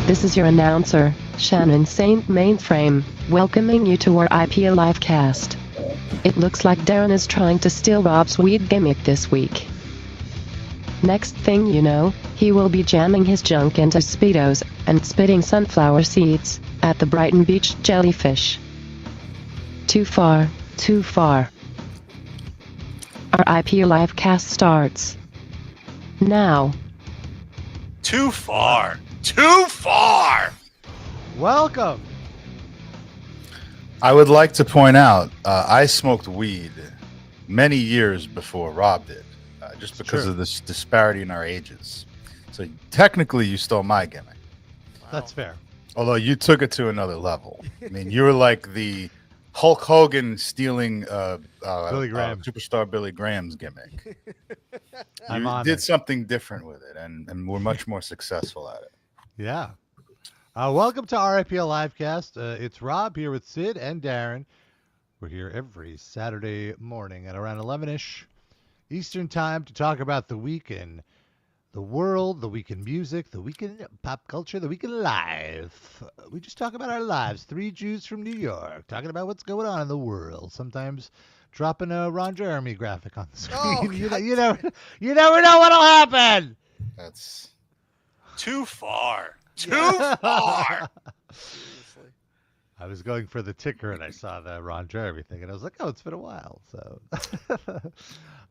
This is your announcer, Shannon Saint Mainframe, welcoming you to our IPA Livecast. It looks like Darren is trying to steal Rob's weed gimmick this week. Next thing you know, he will be jamming his junk into Speedos and spitting sunflower seeds at the Brighton Beach jellyfish. Too far, too far. Our IPA Livecast starts now. Too far. Too far. Welcome. I would like to point out, I smoked weed many years before Rob did, just because of this disparity in our ages. So technically, you stole my gimmick. Wow. That's fair. Although you took it to another level. I mean, you were like the Hulk Hogan stealing superstar Billy Graham's gimmick. You did something different with it, and we're much more successful at it. Yeah. Welcome to RIPL Livecast. It's Rob here with Sid and Darren. We're here every Saturday morning at around 11-ish Eastern Time to talk about the week in the world, the week in music, the week in pop culture, the week in life. We just talk about our lives. Three Jews from New York talking about what's going on in the world. Sometimes dropping a Ron Jeremy graphic on the screen. Oh, you never know what'll happen. That's too far. Too far. I was going for the ticker and I saw the Ron Jeremy thing and I was like, oh, it's been a while. So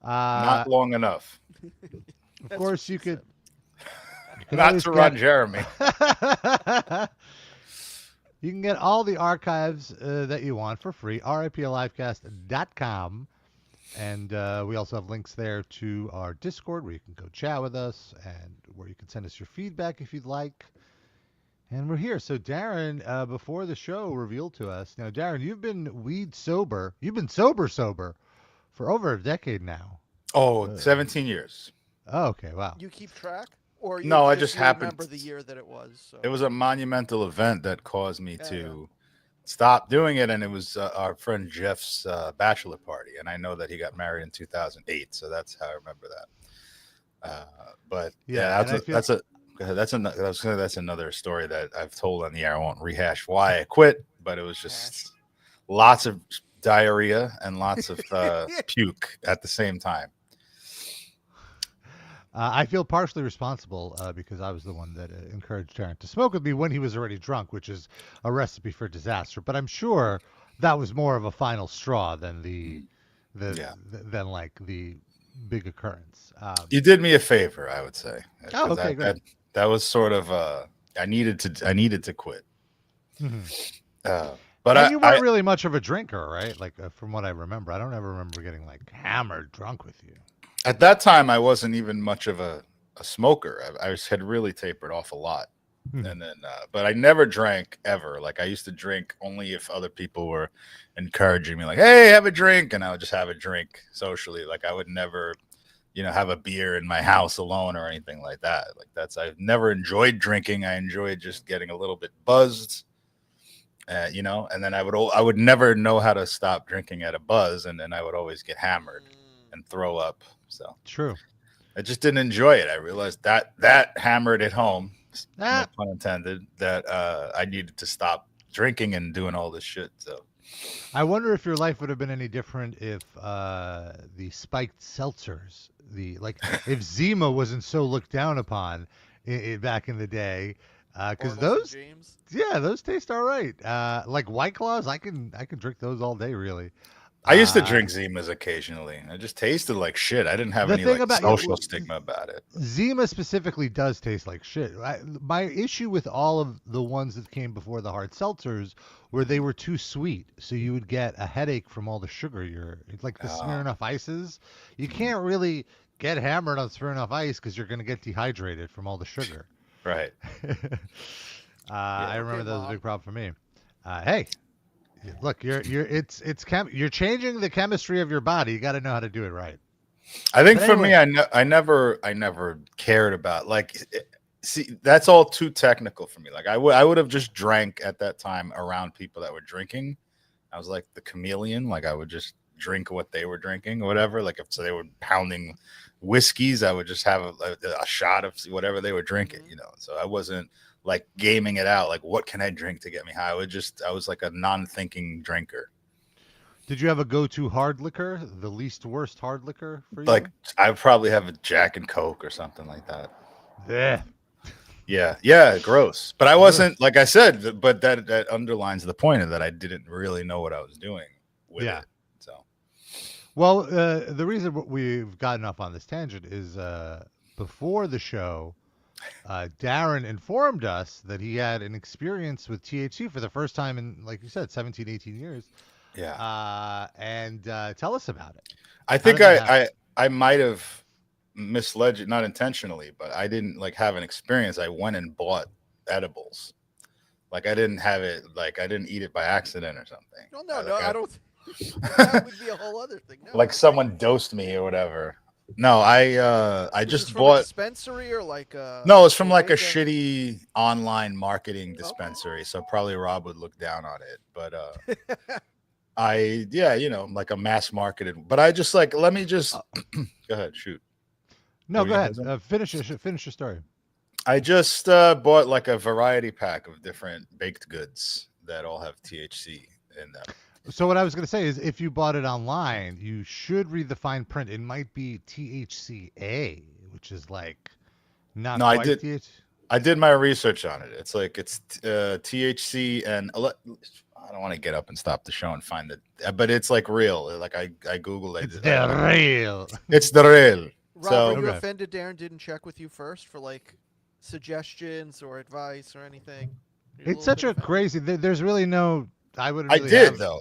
not long enough. Of course, you could not to Ron Jeremy. You can get all the archives that you want for free, riplivecast.com. And we also have links there to our Discord where you can go chat with us and where you can send us your feedback if you'd like. And we're here. So Darren, before the show, revealed to us. Now, Darren, you've been weed sober. You've been sober for over a decade now. Oh, 17 years. Oh, okay, wow. You keep track? Or No, I just happened. Remember the year that it was. So. It was a monumental event that caused me to stop doing it, and it was our friend Jeff's bachelor party, and I know that he got married in 2008, so that's how I remember that. But that's another story that I've told on the air. I won't rehash why I quit, but it was just lots of diarrhea and lots of puke at the same time. I feel partially responsible because I was the one that encouraged Darren to smoke with me when he was already drunk, which is a recipe for disaster. But I'm sure that was more of a final straw than the big occurrance. You did me a favor, I would say. Oh, okay, great. That was sort of I needed to quit. Mm-hmm. But you weren't really much of a drinker, right? Like from what I remember, I don't ever remember getting like hammered drunk with you. At that time, I wasn't even much of a smoker. I had really tapered off a lot. And then, but I never drank ever. Like I used to drink only if other people were encouraging me, like, hey, have a drink. And I would just have a drink socially. Like I would never, have a beer in my house alone or anything like that. Like I've never enjoyed drinking. I enjoyed just getting a little bit buzzed, and then I would never know how to stop drinking at a buzz. And then I would always get hammered and throw up. So true. I just didn't enjoy it. I realized that hammered at home, no pun intended, that I needed to stop drinking and doing all this shit. So I wonder if your life would have been any different if the spiked seltzers, if Zima wasn't so looked down upon back in the day, because those taste all right. Like White Claws, I can drink those all day, really. I used to drink Zimas occasionally. It just tasted like shit. I didn't have any social stigma about it. Zima specifically does taste like shit. My issue with all of the ones that came before the hard seltzers were they were too sweet. So you would get a headache from all the sugar. It's like the Smirnoff Ices. You can't really get hammered on Smirnoff Ice because you're going to get dehydrated from all the sugar. Right. I remember that was a big problem for me. Hey. Look, you're changing the chemistry of your body. You got to know how to do it right. I think for me, I never cared about see, that's all too technical for me. Like I would have just drank at that time around people that were drinking. I was like the chameleon. Like I would just drink what they were drinking or whatever. Like if they were pounding whiskeys, I would just have a shot of whatever they were drinking, you know. So I wasn't like gaming it out, like what can I drink to get me high. I was like a non-thinking drinker. Did you have a go-to hard liquor, the least worst hard liquor for you? Like I probably have a Jack and Coke or something like that. Yeah, gross. But I wasn't, like I said, but that underlines the point of that I didn't really know what I was doing with it. So, well, the reason we've gotten off on this tangent is before the show, Darren informed us that he had an experience with THC for the first time in, like you said, 17, 18 years. Yeah. And tell us about it. I think I might have misled you, not intentionally, but I didn't like have an experience. I went and bought edibles. Like I didn't have it, like I didn't eat it by accident or something. No, I don't. That would be a whole other thing. No, like someone dosed me or whatever. No, I just bought a dispensary or like a. No, it's from like a shitty online marketing dispensary. So probably Rob would look down on it, but you know, like a mass marketed. But I just like let me just go ahead, shoot. No, go ahead. Finish your story. I just bought like a variety pack of different baked goods that all have THC in them. So what I was going to say is if you bought it online, you should read the fine print. It might be THCA, which is like not no, quite I did. THC. I did my research on it. It's like it's THC and I don't want to get up and stop the show and find it, but it's like real. Like I Googled it. It's the real. It's the real. Rob, so, are you offended Darren didn't check with you first for like suggestions or advice or anything? It's such a crazy. There's really no. I wouldn't. I really did have... though.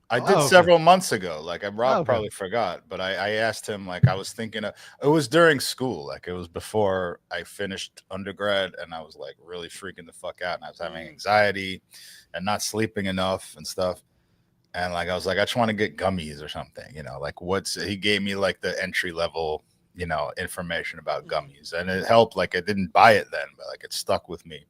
I did several months ago. Like Rob probably forgot, but I asked him. Like I was thinking of. It was during school. Like it was before I finished undergrad, and I was like really freaking the fuck out, and I was having anxiety, and not sleeping enough and stuff. And like I was like, I just want to get gummies or something, you know. Like he gave me like the entry level, you know, information about gummies, and it helped. Like I didn't buy it then, but like it stuck with me.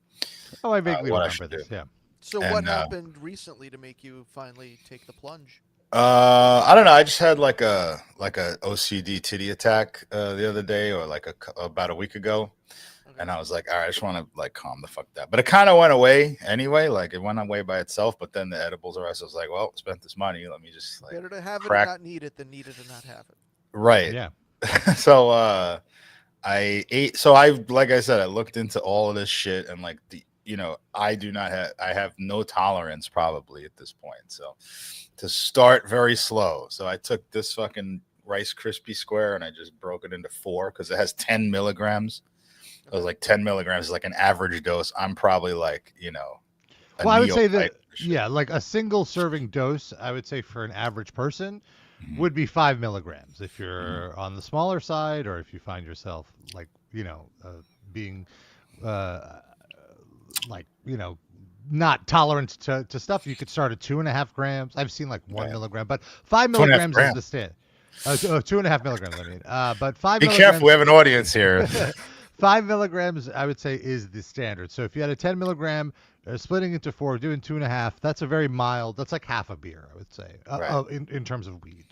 Oh, I vaguely remember this. Yeah. So what happened recently to make you finally take the plunge? I don't know. I just had like a OCD titty attack the other day, or like about a week ago, and I was like, all right, I just want to like calm the fuck down. But it kind of went away anyway. Like it went away by itself. But then the edibles are. I was like, well, spent this money. Let me just like better to have it and not need it than need it and not have it. Right. Yeah. So I ate. So like I said, I looked into all of this shit and like you know, I have no tolerance probably at this point. So to start very slow. So I took this fucking Rice Krispie square and I just broke it into 4 because it has 10 milligrams. It was like 10 milligrams is like an average dose. I'm probably like, you know. Well, I would say that, like a single serving dose, I would say for an average person would be 5 milligrams. If you're on the smaller side, or if you find yourself like, you know, being, like, you know, not tolerant to stuff, you could start at 2.5 grams. I've seen like 1 milligram, but 5 milligrams is the standard. 2.5 milligrams, I mean. But 5 Be milligrams. careful, we have an audience here. 5 milligrams, I would say, is the standard. So if you had a 10 milligram, splitting into 4, doing 2.5, that's a very mild, that's like half a beer, I would say, in terms of weed.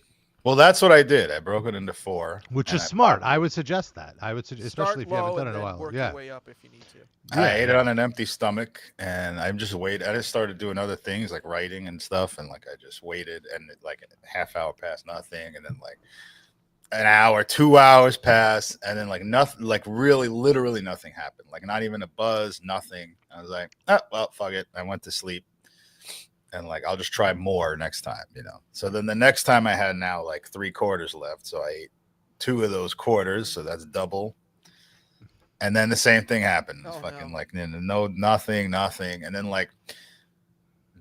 Well, that's what I did. I broke it into 4. Which is smart. I would suggest that. Especially if you haven't done it in a while. Work your way up if you need to. I ate it on an empty stomach, and I just waited. I just started doing other things like writing and stuff, and like I just waited, and like a half hour passed, nothing, and then like an hour, 2 hours passed, and then like nothing, like really, literally nothing happened. Like not even a buzz, nothing. I was like, oh, well, fuck it. I went to sleep. And like, I'll just try more next time, you know? So then the next time I had now like 3 quarters left. So I ate 2 of those quarters. So that's double. And then the same thing happened. Like, nothing. And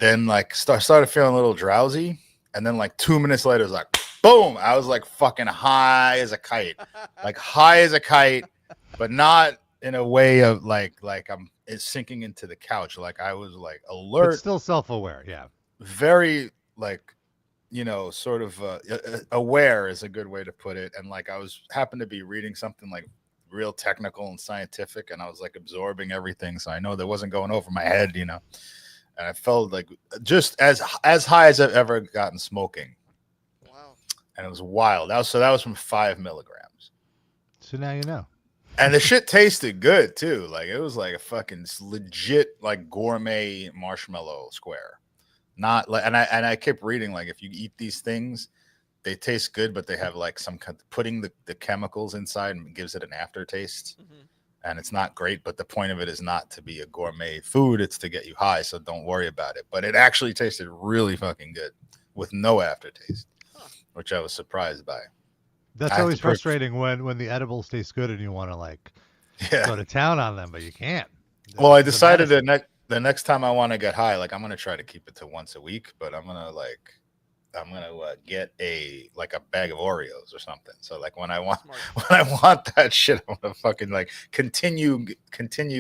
then started feeling a little drowsy. And then like 2 minutes later, it was like, boom. I was like fucking high as a kite, but not in a way of like it's sinking into the couch. Like I was like alert, but still self-aware. Yeah. Very like, you know, sort of aware is a good way to put it. And like I happened to be reading something like real technical and scientific, and I was like absorbing everything. So I know that wasn't going over my head, you know, and I felt like just as high as I've ever gotten smoking. Wow. And it was wild. That was from 5 milligrams. So now you know. And the shit tasted good too. Like it was like a fucking legit like gourmet marshmallow square. Not like and I kept reading like if you eat these things, they taste good, but they have like some kind putting the chemicals inside and gives it an aftertaste. Mhm. And it's not great, but the point of it is not to be a gourmet food, it's to get you high, so don't worry about it. But it actually tasted really fucking good with no aftertaste, which I was surprised by. That's I have always to put- frustrating when the edibles taste good and you want to like Yeah. go to town on them, but you can't. Well, I It's a decided medicine. that the next time I want to get high, like I'm gonna try to keep it to once a week, but I'm gonna get a bag of Oreos or something. So like when I want Smart. when I want that shit, I'm gonna fucking like continue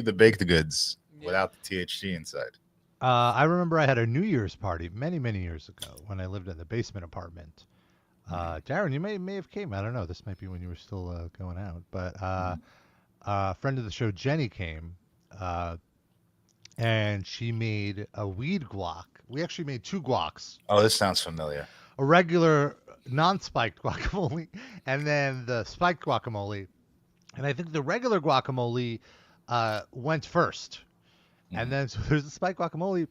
the baked goods Yeah. without the THC inside. I remember I had a New Year's party many, many years ago when I lived in the basement apartment. Darren, you may have came. I don't know. This might be when you were still going out. But a friend of the show, Jenny, came, and she made a weed guac. We actually made 2 guacs. Oh, this sounds familiar. A regular non-spiked guacamole, and then the spiked guacamole. And I think the regular guacamole went first. And then so there's the spiked guacamole.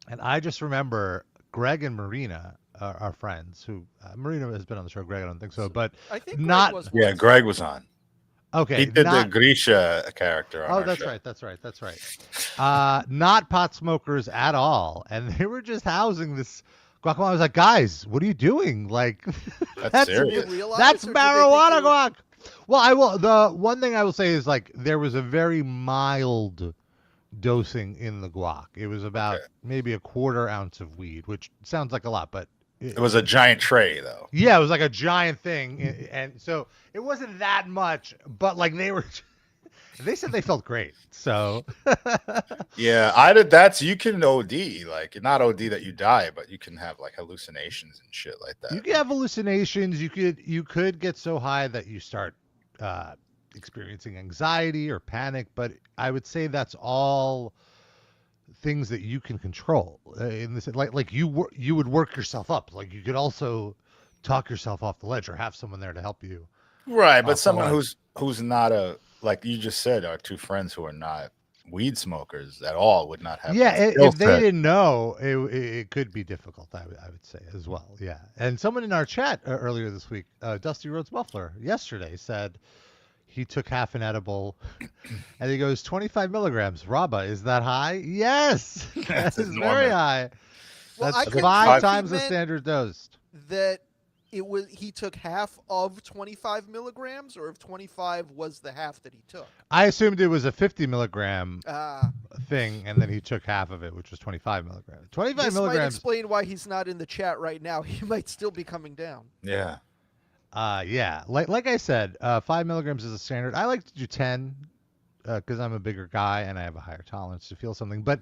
And I just remember Greg and Marina, our friends, who Marina has been on the show. Greg, I don't think so, but I think not Greg was Yeah, once. Greg was on. okay. He did not, the Grisha character on Oh, our that's show. right. That's right. Not pot smokers at all, and they were just housing this guacamole. I was like, guys, what are you doing? Like, That's Did serious. they realize, that's or did they think marijuana it was- guac. Well, I will. The one thing I will say is like there was a very mild dosing in the guac. It was about maybe a 1/4 ounce of weed, which sounds like a lot, but It was a giant tray though. yeah, it was like a giant thing, and so it wasn't that much. But like they were, they said they felt great. So Yeah, I did. That's you can OD, like not OD that you die, but you can have like hallucinations and shit like that. you could have hallucinations. You could get so high that you start experiencing anxiety or panic. But I would say that's all things that you can control. In this, like you would work yourself up. Like you could also talk yourself off the ledge or have someone there to help you. Right, off but the someone ledge. who's not a like you just said, our 2 friends who are not weed smokers at all would not have. Yeah, that skill if they set. didn't know, it could be difficult. I would say as well. Yeah, and someone in our chat earlier this week, Dusty Rhodes Muffler, yesterday said he took half an edible, and he goes 25 milligrams. Rabba, is that high? Yes, that That's is very enormous. high. Well, I That's couldn't 5 tell if he times the meant standard dose. that he took half of 25 milligrams, or if 25 was the half that he took. I assumed it was a 50 milligram Ah, thing, and then he took half of it, which was 25 milligrams. 25 this might milligrams. explain why he's not in the chat right now. He might still be coming down. Yeah. Yeah, like I said, 5 milligrams is a standard. I like to do 10 because I'm a bigger guy and I have a higher tolerance to feel something. But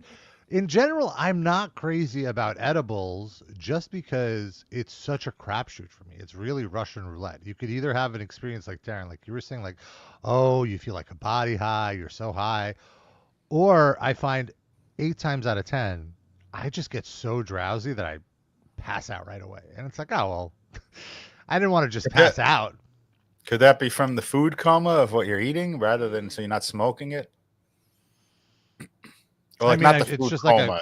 in general, I'm not crazy about edibles just because it's such a crapshoot for me. It's really Russian roulette. You could either have an experience like Darren, like you were saying, like, oh, you feel like a body high, you're so high, or I find 8 times out of 10, I just get so drowsy that I pass out right away, and it's like, oh well. I didn't want to just pass out. Could that be from the food coma of what you're eating rather than so you're not smoking it? Well, like not the it's food just like coma.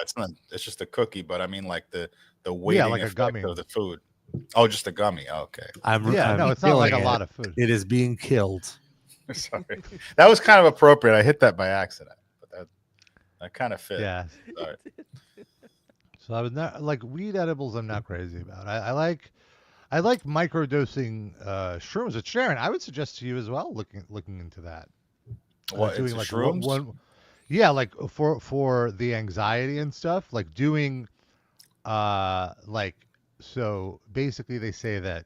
It's just a cookie, but I mean like the waiting like a effect gummy. of the food. Oh, just a gummy. Okay. No, it's not like a lot of food. It is being killed. Sorry. That was kind of appropriate. I hit that by accident, but that kind of fit. Yeah. Sorry. So I was not like weed edibles. I'm not crazy about. I like microdosing shrooms. Which Sharon, I would suggest to you as well. Looking into that. What, doing into like shrooms? Yeah, like for the anxiety and stuff. Like doing, like so basically they say that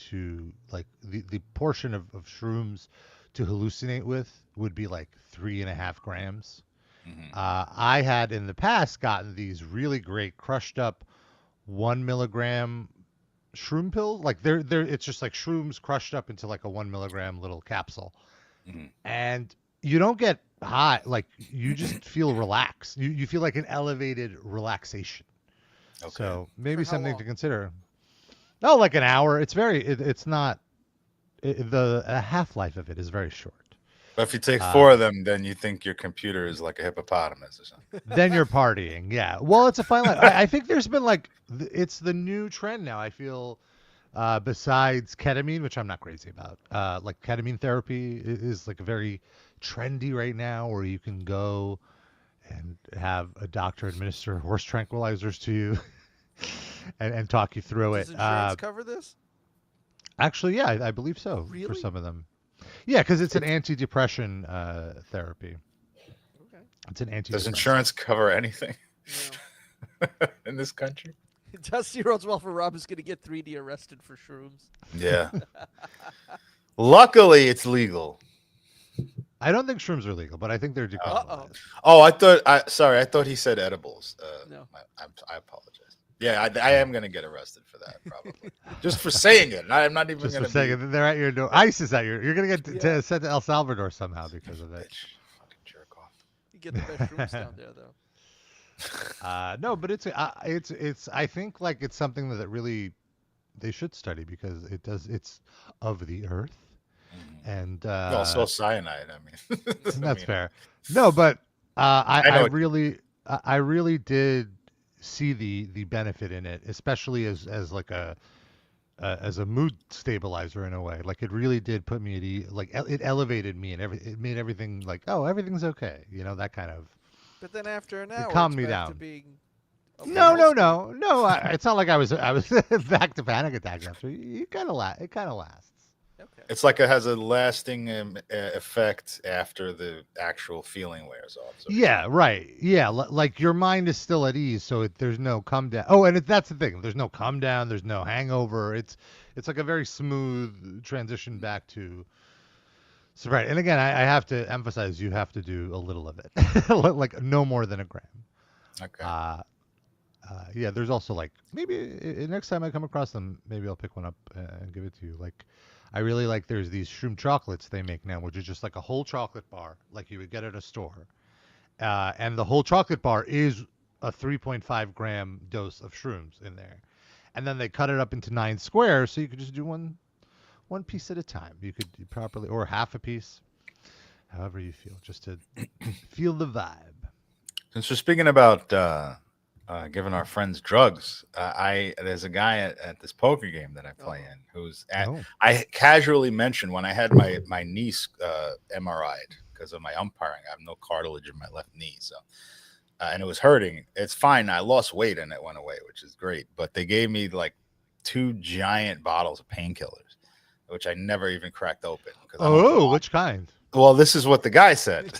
to like the portion of shrooms to hallucinate with would be like 3.5 grams. Mhm. I had in the past gotten these really great crushed up 1 milligram shroom pills. Like they're it's just like shrooms crushed up into like a 1 milligram little capsule. Mhm. And you don't get high, like you just feel relaxed. You feel like an elevated relaxation. Okay. So maybe For how something long? to consider. Oh, like an hour. It's very it's not the half-life of it is very short. But if you take 4 of them, then you think your computer is like a hippopotamus or something. Then you're partying. Yeah. Well, it's a fine line. I think there's been like it's the new trend now. I feel besides ketamine, which I'm not crazy about. Like ketamine therapy is like very trendy right now, where you can go and have a doctor administer horse tranquilizers to you and talk you through Does it. insurance cover this? Actually, yeah, I believe so for Really? some of them. Yeah, because it's an antidepressant therapy. Okay. It's an antidepressant. Does insurance cover anything No. in this country? Dusty Rhodes Welfare Rob is going to get 3D arrested for shrooms. Yeah. Luckily, it's legal. I don't think shrooms are legal, but I think they're Uh-oh. decriminalized. Oh, I thought he said edibles. No. I apologize. Yeah, I am going to get arrested for that, probably. Just for saying it. I'm not even Just going for to saying they're at your door. ICE is at your. You're gonna get Yeah. sent to El Salvador somehow because of it. Bitch. Fucking jerk off. You get the best shrooms down there, though. No, but it's. I think like it's something that really they should study because it does. It's of the earth, and Also cyanide, I mean. that's fair. No, but I know I really did see the benefit in it, especially as like as a mood stabilizer in a way. Like it really did put me at ease. Like it elevated me and it made everything like, oh, everything's okay. You know, that kind of. But then after an hour, calmed it's me back down. to being No. It's not like I was back to panic attacks after. It kind of lasts. Okay. It's like it has a lasting effect after the actual feeling wears off. So Yeah, right. Yeah, like your mind is still at ease, so there's no come down. Oh, and that's the thing. There's no come down. There's no hangover. It's like a very smooth transition back to sobriety. And again, I have to emphasize, you have to do a little of it, like no more than a gram. Okay. Yeah. There's also like maybe next time I come across them, maybe I'll pick one up and give it to you. Like, I really like there's these shroom chocolates they make now, which is just like a whole chocolate bar, like you would get at a store. And the whole chocolate bar is a 3.5 gram dose of shrooms in there. And then they cut it up into 9 squares, so you could just do one piece at a time. You could properly, or half a piece, however you feel, just to feel the vibe. Since we're speaking about giving our friends drugs, there's a guy at this poker game that I play in who's I casually mentioned when I had my niece MRI'd because of my umpiring. I have no cartilage in my left knee, so and it was hurting. It's fine. I lost weight and it went away, which is great. But they gave me like 2 giant bottles of painkillers, which I never even cracked open. Oh, which kind? Well, this is what the guy said.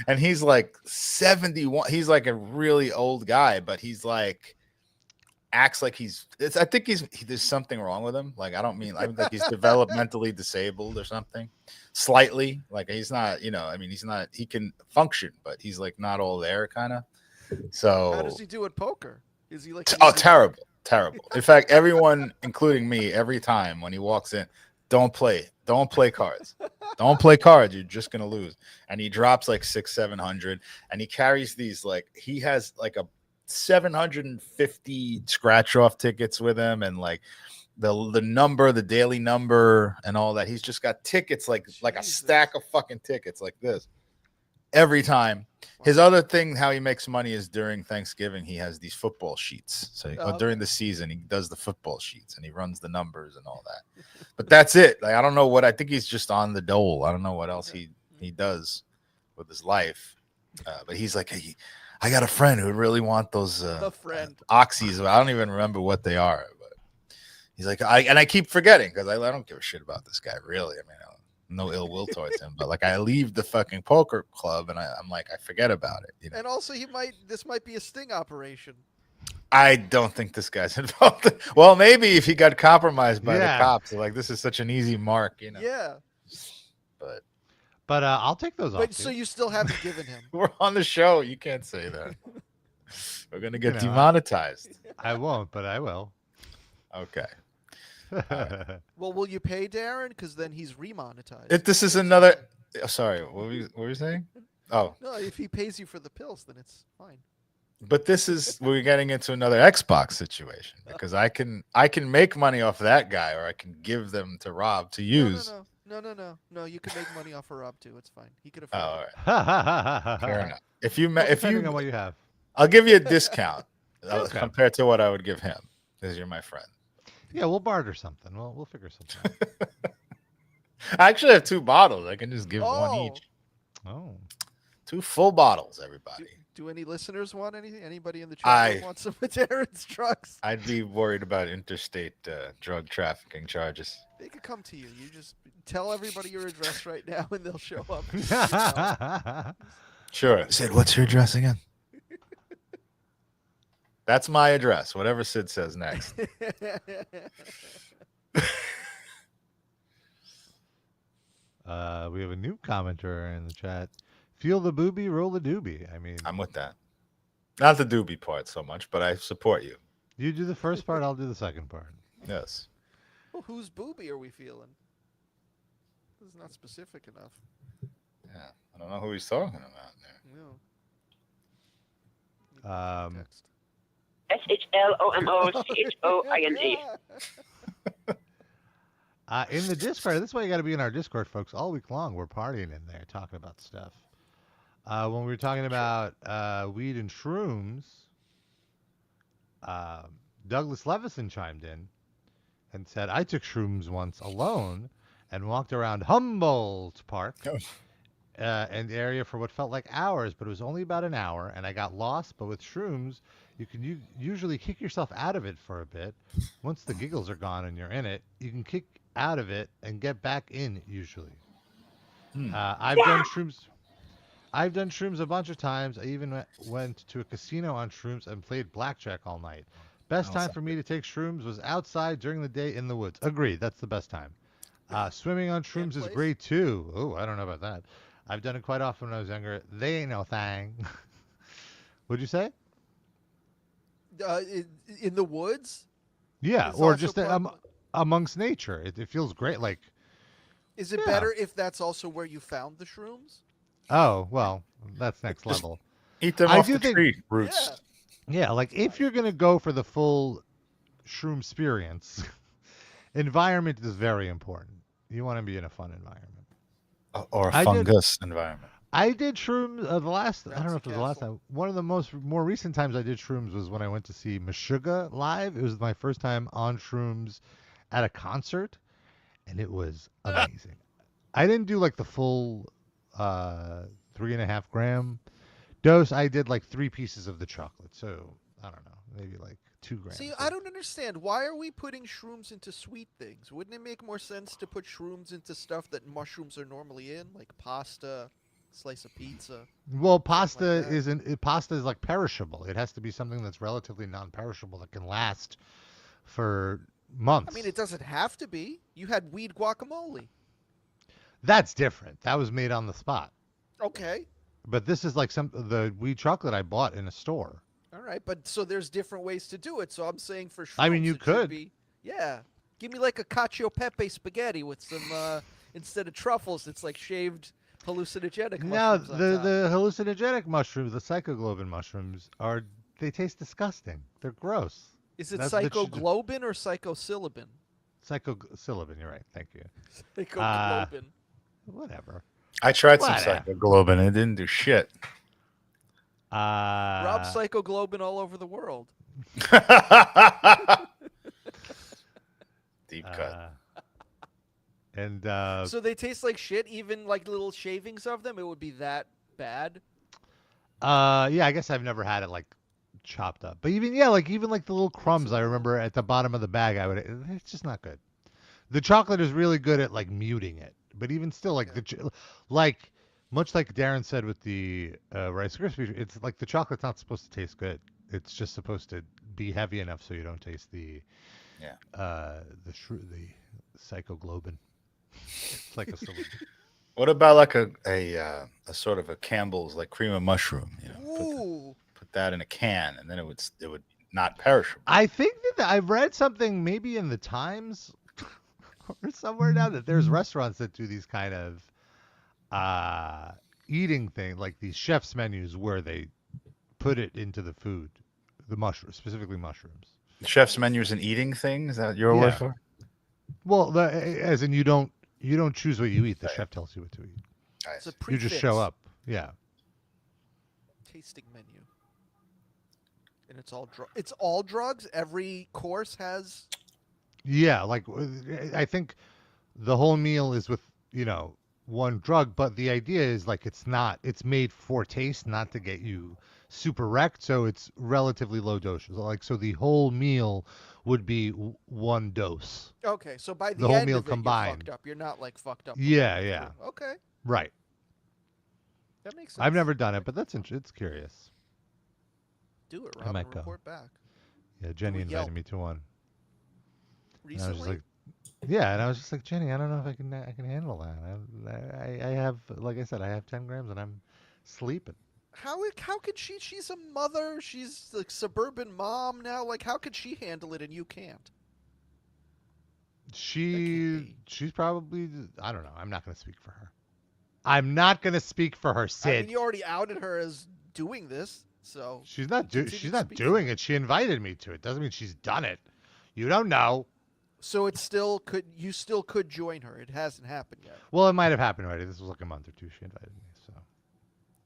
and he's like 71. He's like a really old guy, but he's like acts like I think there's something wrong with him. Like I think he's developmentally disabled or something. Slightly. Like he's not, he's not, he can function, but he's like not all there kind of. So how does he do at poker? Is he like terrible. In fact, everyone, including me, every time when he walks in, don't play cards. Don't play cards. You're just going to lose. And he drops like 600-700 and he carries these, like, he has like a 750 scratch off tickets with him and like the number, the daily number and all that. He's just got tickets like a stack of fucking tickets like this every time. His other thing, how he makes money is during Thanksgiving, he has these football sheets. So during the season, he does the football sheets and he runs the numbers and all that. But that's it. Like, I don't know what, I think he's just on the dole. I don't know what else he does with his life. But he's like, hey, I got a friend who would really want those oxys. I don't even remember what they are. But he's like, I keep forgetting because I don't give a shit about this guy, really. I mean, no ill will towards him, but like I leave the fucking poker club and I'm like, I forget about it. And also this might be a sting operation. I don't think this guy's involved. Well, maybe if he got compromised by the cops, like this is such an easy mark, Yeah. But I'll take those off. But so you still haven't given him. We're on the show. You can't say that. We're gonna get demonetized. I won't, but I will. Okay. Well, will you pay Darren? Because then he's remonetized. This is another. Sorry, what were you saying? Oh, no. If he pays you for the pills, then it's fine. But we're getting into another Xbox situation because I can make money off that guy, or I can give them to Rob to use. No. You can make money off of Rob too. It's fine. He could Oh, afford all it. right. Fair enough. If you Depending on what you have. I'll give you a discount Okay. compared to what I would give him, because you're my friend. Yeah, we'll barter something. We'll figure something out. I actually have 2 bottles. I can just give one Oh. each. Oh. 2 full bottles, everybody. Do any listeners want anything? Anybody in the I- chat room want some of Darren's drugs? I'd be worried about interstate drug trafficking charges. They could come to you. You just tell everybody your address right now, and they'll show up. Sure. Sid, what's your address again? That's my address, whatever Sid says next. We have a new commenter in the chat. Feel the booby, roll the doobie. I mean, I'm with that. Not the doobie part so much, but I support you. you do the first part, I'll do the second part. Yes. Well, whose booby are we feeling? This is not specific enough. Yeah. I don't know who he's talking about there. No. Um, SHLOMOCHOING. In the Discord, this is why you got to be in our Discord, folks. All week long, we're partying in there, talking about stuff. When we were talking about weed and shrooms, Douglas Levison chimed in and said, I took shrooms once alone and walked around Humboldt Park and the area for what felt like hours, but it was only about an hour, and I got lost. But with shrooms, you can usually kick yourself out of it for a bit. Once the giggles are gone and you're in it, you can kick out of it and get back in usually. I've done shrooms a bunch of times. I even went to a casino on shrooms and played blackjack all night. Best time for me to take shrooms was outside during the day in the woods. Agreed, that's the best time. Swimming on shrooms is great too. Oh, I don't know about that. I've done it quite often when I was younger. They ain't no thing. What'd you say? In the woods? Yeah, It's or also just amongst nature. It feels great. Like, Is it Yeah. better if that's also where you found the shrooms? oh, well, that's next level. Eat them I off do the think- tree roots. Yeah, like if you're gonna go for the full shroom experience, environment is very important. You want to be in a fun environment. Or a I did- fungus environment. I did shrooms the last. I don't know Bouncy if it was the last castle. time. One of the more recent times I did shrooms was when I went to see Meshuggah live. It was my first time on shrooms at a concert, and it was amazing. I didn't do like the full 3.5 gram dose. I did like 3 pieces of the chocolate, so I don't know, maybe like 2 grams. See, I don't understand. Why are we putting shrooms into sweet things? Wouldn't it make more sense to put shrooms into stuff that mushrooms are normally in, like pasta, slice of pizza? Well, pasta that. isn't. Pasta is like perishable. It has to be something that's relatively non-perishable that can last for months. I mean, it doesn't have to be. You had weed guacamole. That's different. That was made on the spot. Okay. But this is like the weed chocolate I bought in a store. All right, but so there's different ways to do it. So I'm saying for shrooms, I mean, you it should could. be, yeah. Give me like a cacio e pepe spaghetti with some instead of truffles, it's like shaved hallucinogenic Now, mushrooms. on the top. the hallucinogenic mushrooms, the psychoglobin mushrooms, they taste disgusting. They're gross. Is it that's the psychoglobin or psychosilibin? Psychosilibin. You're right. Thank you. Psychoglobin. Whatever. I tried some Whatever. psychoglobin and it didn't do shit. Rob psychoglobin all over the world. Deep cut. And So they taste like shit, even like little shavings of them. It would be that bad. yeah, I guess I've never had it like chopped up. But even like the little crumbs I remember at the bottom of the bag, it's just not good. The chocolate is really good at like muting it. But even still, like much like Darren said with the Rice Krispies, it's like the chocolate's not supposed to taste good. It's just supposed to be heavy enough so you don't taste the psychoglobin. It's like a What about like a sort of a Campbell's like cream of mushroom? You know, Ooh. put that in a can, and then it would not perishable. I think that I've read something maybe in the Times or somewhere now that there's restaurants that do these kind of eating things, like these chef's menus where they put it into the food, the mushrooms, specifically mushrooms. The chef's menu is an eating thing. Is that your word for it? Well, as in you don't choose what you eat. The chef tells you what to eat. It's a You just show prefix up. Yeah. tasting menu, and it's all drugs. Every course has. Yeah, like I think the whole meal is with one drug, but the idea is like it's made for taste, not to get you super wrecked. So it's relatively low doses. Like so, the whole meal would be one dose. Okay, so by the whole end meal of it, combined. you're fucked up. You're not like fucked up. Yeah, the way yeah. through. Okay, Right. that makes sense. I've never done it, but it's curious. Do it, I Rob, might and go. report back. Yeah, Jenny a invited Yelp. me to one. And I was just Recently, like, yeah, and I was just like, Jenny, I don't know if I can handle that. I have, like I said, I have 10 grams and I'm sleeping. how could she? She's a mother. She's like suburban mom now. Like, how could she handle it and you can't? be. She's probably, I don't know. I'm not going to speak for her. I'm not going to speak for her, Sid. I mean, you already outed her as doing this, so She's not continue doing speaking. it. She invited me to it. Doesn't mean she's done it. You don't know. So it still could. You still could join her. It hasn't happened yet. Well, it might have happened already. This was like a month or two. She invited me, so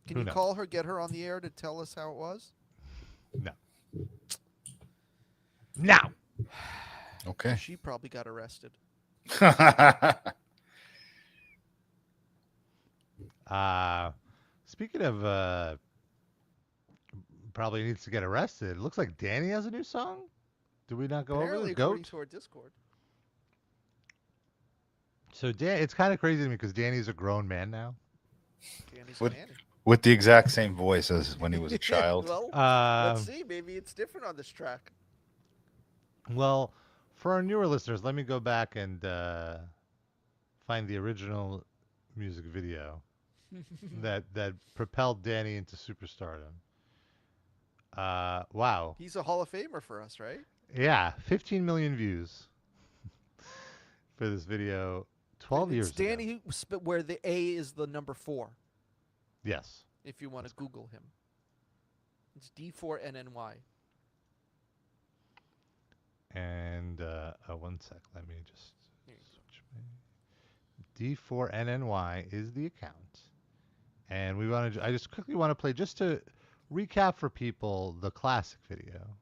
Can Who you knows? call her, get her on the air to tell us how it was? no. Now. Okay. She probably got arrested. Speaking of probably needs to get arrested. It looks like Danny has a new song. Did we not go over Apparently, this? according Goat? to our Discord. So it's kind of crazy to me because Danny's a grown man now. Danny's What- Manny. With the exact same voice as when he was a child. Well, Um, let's see. Maybe it's different on this track. Well, for our newer listeners, let me go back and find the original music video that propelled Danny into superstardom. Wow. He's a Hall of Famer for us, right? Yeah, 15 million views for this video 12 And years it's Danny ago. where the A is the number 4, Yes. if you want to Google him. It's D4NNY. And one sec, let me just Here you go. switch my D4NNY is the account. And I just quickly want to play just to recap for people the classic video.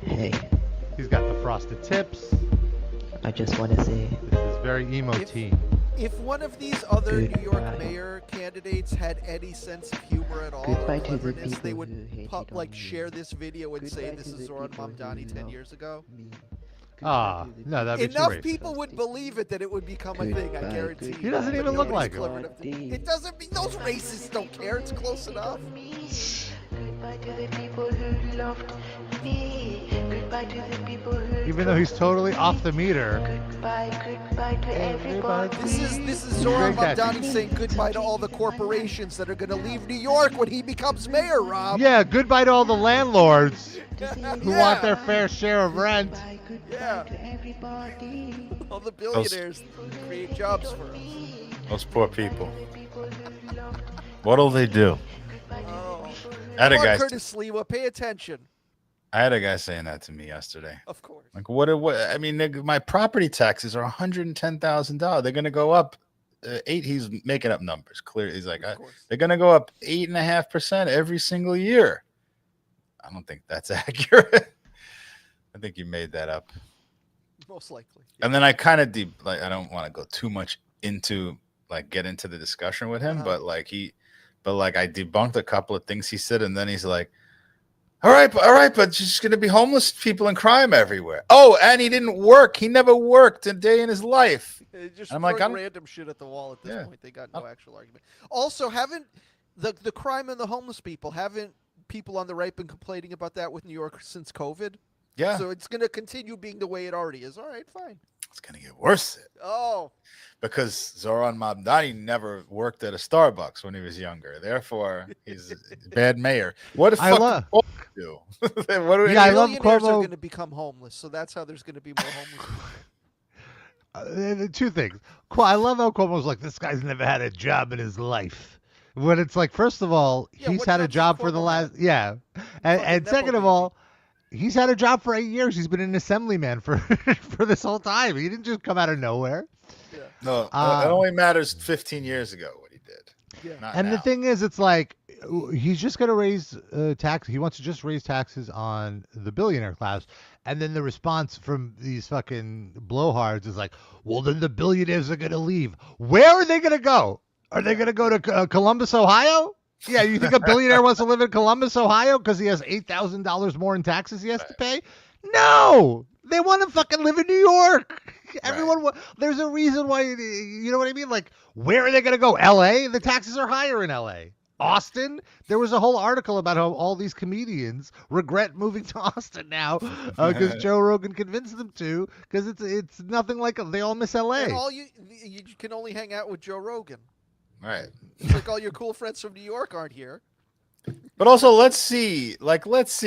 Hey, He's got the frosted tips. I just want to say This is very emo If- teen. If one of these other New York Goodbye. mayor candidates had any sense of humor at all Goodbye or to the cleverness, they people would who hated on like me. share this video and say Goodbye this to is the Zoran people who Mamdani 10 love years ago. me. Ah, Goodbye to the no, that'd be people too Enough racist. people would believe it that it would become a thing, I Goodbye, guarantee you. He doesn't But even look nobody's like him. clever enough to- It doesn't mean those racists don't care. It's close enough. Goodbye to the people who loved me. Goodbye to the people who Even though he's totally off the meter. Goodbye to everybody. This is Zoran Very catchy. Mamdani saying goodbye to all the corporations that are going to leave New York when he becomes mayor, Rob. Yeah, goodbye to all the landlords who Yeah. want their fair share of rent. Yeah. To everybody. All the billionaires create jobs for us. Those poor people. What'll they do? Oh. I had a Come on, guy. Curtis Lewa, pay attention. I had a guy saying that to me yesterday. Of course. Like, what? I mean, my property taxes are $110,000. They're gonna go up. He's making up numbers. Clearly, he's like, Of course. they're gonna go up 8.5% every single year. I don't think that's accurate. I think you made that up. Most likely. And then I kind of I don't want to go too much into get into the discussion with him, Uh-huh. but I debunked a couple of things he said, and then he's like, all right, but just gonna be homeless people and crime everywhere. Oh, and he didn't work. He never worked a day in his life. Just I'm like, throwing I'm- random shit at the wall at this Yeah. point. They got no actual argument. Also, haven't the crime and the homeless people, haven't people on the right been complaining about that with New York since COVID? Yeah, So it's going to continue being the way it already is. All right, fine. it's gonna get worse Oh, because Zoran Mamdani never worked at a Starbucks when he was younger. Therefore, he's a bad mayor. What the I fuck love- does Cuomo do? What do we? Yeah, I love millionaires are Cuomo. going to become homeless, so that's how there's going to be more homeless people. Two things. I love how Cuomo's like, this guy's never had a job in his life. When it's like, first of all, Yeah, he's what had a job job does for the Cuomo last, have? yeah, Fucking and Nepo second of baby. all, he's had a job for 8 years. He's been an assemblyman for for this whole time. He didn't just come out of nowhere. Yeah. No, it Uh, only matters 15 years ago what he did. Yeah. Not And now. the thing is, it's like he's just going to raise tax. He wants to just raise taxes on the billionaire class. And then the response from these fucking blowhards is like, well, then the billionaires are going to leave. Where are they going to go? Are they going to go to Columbus, Ohio? Yeah, you think a billionaire wants to live in Columbus, Ohio because he has $8,000 more in taxes he has to pay? No, they want to fucking live in New York. Everyone, there's a reason why. You know what I mean? Like, where are they going to go? L.A. The taxes are higher in L.A. Austin. There was a whole article about how all these comedians regret moving to Austin now because Joe Rogan convinced them to. Because it's nothing like they all miss L.A. And all you can only hang out with Joe Rogan. Right. It's like all your cool friends from New York aren't here. But also, let's see. Let's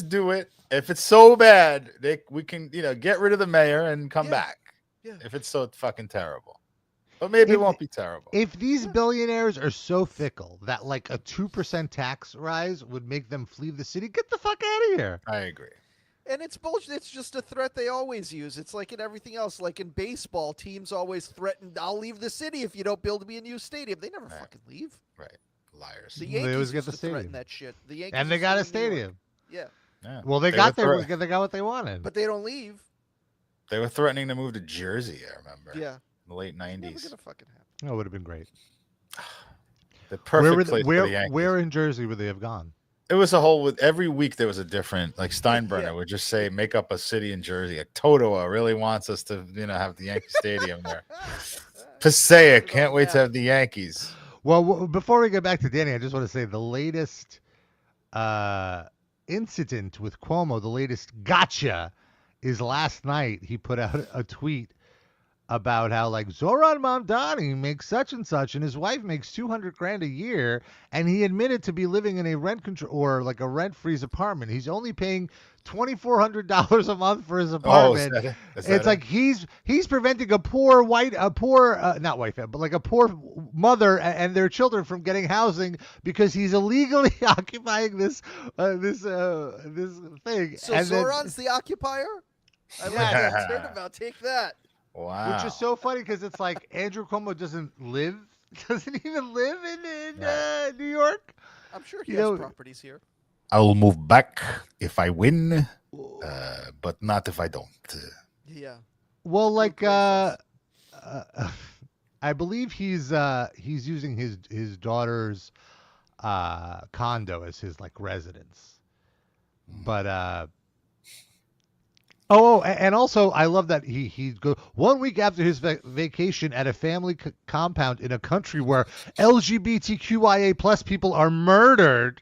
do it. If it's so bad, we can, get rid of the mayor and come back. Yeah. If it's so fucking terrible. But maybe it won't be terrible. If these billionaires are so fickle that like a 2% tax rise would make them flee the city, get the fuck out of here. I agree. And it's bullshit. It's just a threat they always use. It's like in everything else. Like in baseball, teams always threaten, I'll leave the city if you don't build me a new stadium. They never fucking leave. Right. Liars. The They Yankees always get used the to threaten stadium. that shit. The Yankees And they used got to a in New York. stadium. Yeah. Yeah. Well, they got what they wanted. But they don't leave. They were threatening to move to Jersey, I remember. Yeah. In the late 90s. Never gonna fucking happen. Oh, it would have been great. The perfect place for the where Yankees. where in Jersey would they have gone? It was a whole every week there was a different, like Steinbrenner would just say, make up a city in Jersey. Like Totowa really wants us to, have the Yankee Stadium there. Passaic can't wait to have the Yankees. Well, before we get back to Danny, I just want to say the latest incident with Cuomo, the latest gotcha, is last night. He put out a tweet about how like Zoran Mamdani makes such and such, and his wife makes $200,000 a year, and he admitted to be living in a rent control or like a rent-free apartment. He's only paying $2,400 a month for his apartment. Is that It's it? like he's preventing a poor not white family, but like a poor mother and their children from getting housing because he's illegally occupying this thing. So and Zoran's the occupier? I like that. Turnabout. Take that. Wow. Which is so funny because it's like Andrew Cuomo doesn't even live in New York. I'm sure he has properties here. I'll move back if I win, but not if I don't. Yeah. Well, like I believe he's using his daughter's condo as his like residence, but and also I love that he go 1 week after his vacation at a family compound in a country where LGBTQIA plus people are murdered.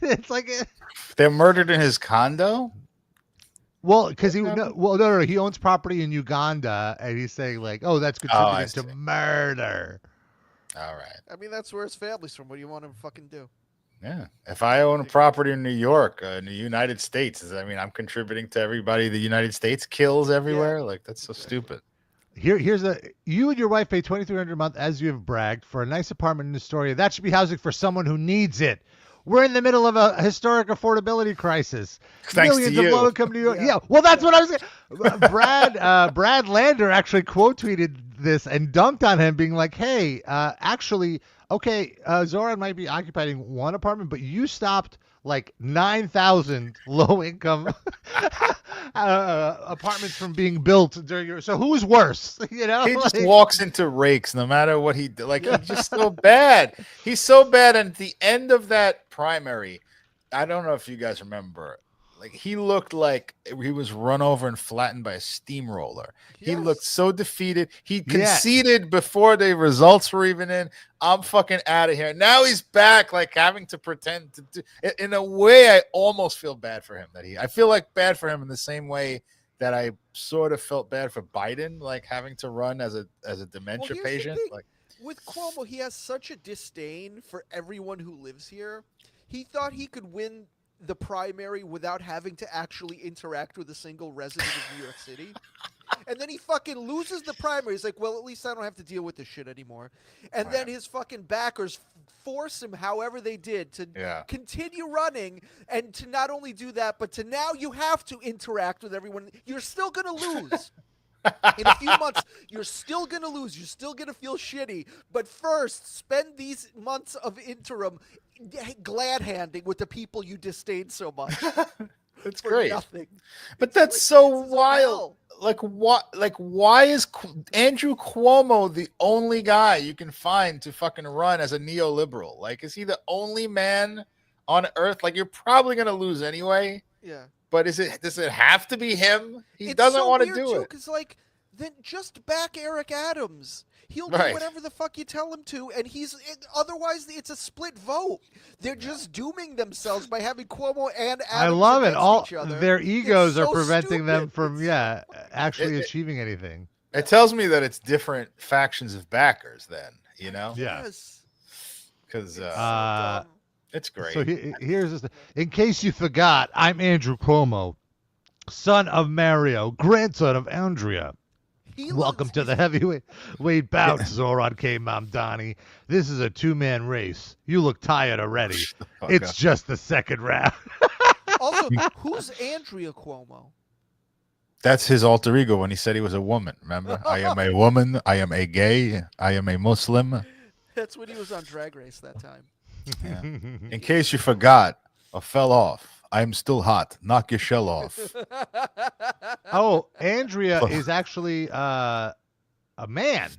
It's like They're murdered in his condo. Well, because no, he owns property in Uganda, and he's saying like, oh, that's contributing to murder. All right. I mean, that's where his family's from. What do you want him to fucking do? Yeah. If I own a property in New York, in the United States, I'm contributing to everybody the United States kills everywhere. Like that's so stupid. You and your wife pay $2,300 a month, as you have bragged, for a nice apartment in Astoria. That should be housing for someone who needs it. We're in the middle of a historic affordability crisis. Thanks Millions to you. of low-income New York. Yeah. Well, that's what I was saying. Brad Lander actually quote tweeted this and dunked on him, being like, "Hey, actually, okay, Zoran might be occupying one apartment, but you stopped like 9,000 low-income apartments from being built during your. So who's worse? He just walks into rakes no matter what he did. Like he's just so bad. He's so bad. And at the end of that primary, I don't know if you guys remember. Like he looked like he was run over and flattened by a steamroller. Yes. He looked so defeated. He conceded before the results were even in. I'm fucking out of here. Now he's back, like having to pretend to do. In a way, I almost feel bad for him. I feel like bad for him in the same way that I sort of felt bad for Biden, like having to run as a dementia patient. Like with Cuomo, he has such a disdain for everyone who lives here. He thought he could win the primary without having to actually interact with a single resident of New York City. And then he fucking loses the primary. He's like, well, at least I don't have to deal with this shit anymore. And then his fucking backers force him, however they did, to continue running, and to not only do that, but to now you have to interact with everyone. You're still going to lose. In a few months, you're still going to lose. You're still going to feel shitty. But first, spend these months of interim glad-handing with the people you disdain so much. That's great. Nothing. But that's so wild. Like, what? Like, why is Andrew Cuomo the only guy you can find to fucking run as a neoliberal? Like, is he the only man on earth? Like, you're probably going to lose anyway. Yeah. But does it have to be him? He doesn't want to do it. Because, like, then just back Eric Adams. He'll do whatever the fuck you tell him to, and otherwise it's a split vote. They're just dooming themselves by having Cuomo and Adams. I love it. All each other. Their egos are so preventing them stupid. from actually achieving anything. It tells me that it's different factions of backers. Then Yeah. Yes. Because it's great. So here's this. In case you forgot, I'm Andrew Cuomo, son of Mario, grandson of Andrea. Welcome to the heavyweight bout, Zoran K. Mamdani. This is a two-man race. You look tired already. It's just the second round. Also, who's Andrea Cuomo? That's his alter ego when he said he was a woman. Remember? I am a woman. I am a gay. I am a Muslim. That's when he was on Drag Race that time. Yeah. In case you forgot or fell off, I'm still hot. Knock your shell off. Oh, Andrea is actually a man.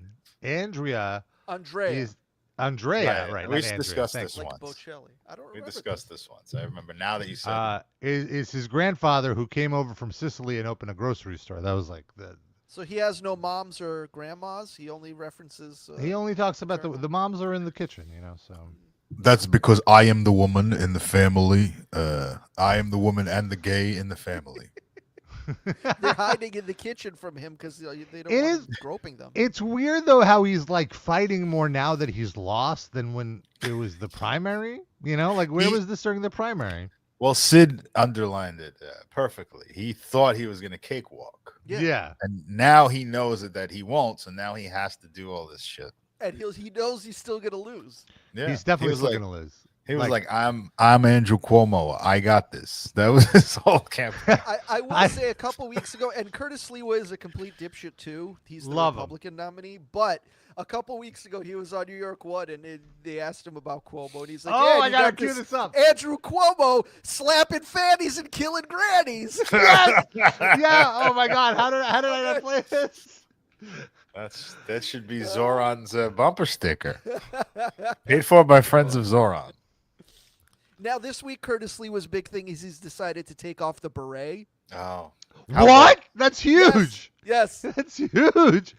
Andrea is Andrea, right? We discussed this like once. Bocelli. I don't remember. We discussed this once. I remember now that you said is his grandfather who came over from Sicily and opened a grocery store. That was like the. So he has no moms or grandmas. He only references. He only talks about the moms are in the kitchen, So. That's because I am the woman in the family. I am the woman and the gay in the family. They're hiding in the kitchen from him because they don't want him groping them. It's weird though how he's like fighting more now that he's lost than when it was the primary. Like where was this during the primary? Well, Sid underlined it perfectly. He thought he was going to cakewalk. Yeah. And now he knows that he won't, so now he has to do all this shit. And he knows he's still going to lose. Yeah. He's definitely still going to lose. He was like, I'm Andrew Cuomo. I got this. That was his whole campaign. I will say a couple weeks ago, and Curtis Lewa is a complete dipshit too. He's the Republican nominee. But a couple weeks ago, he was on New York One, and they asked him about Cuomo, and he's like, "Oh, yeah, I gotta cue this up. Andrew Cuomo slapping fannies and killing grannies." Yes! Yeah. Oh my God. How did I not play this? That should be Zoran's bumper sticker. Paid for by friends of Zoran. Now, this week, Curtis Lewa's big thing is he's decided to take off the beret. Oh. What? That's huge. Yes. That's huge. It's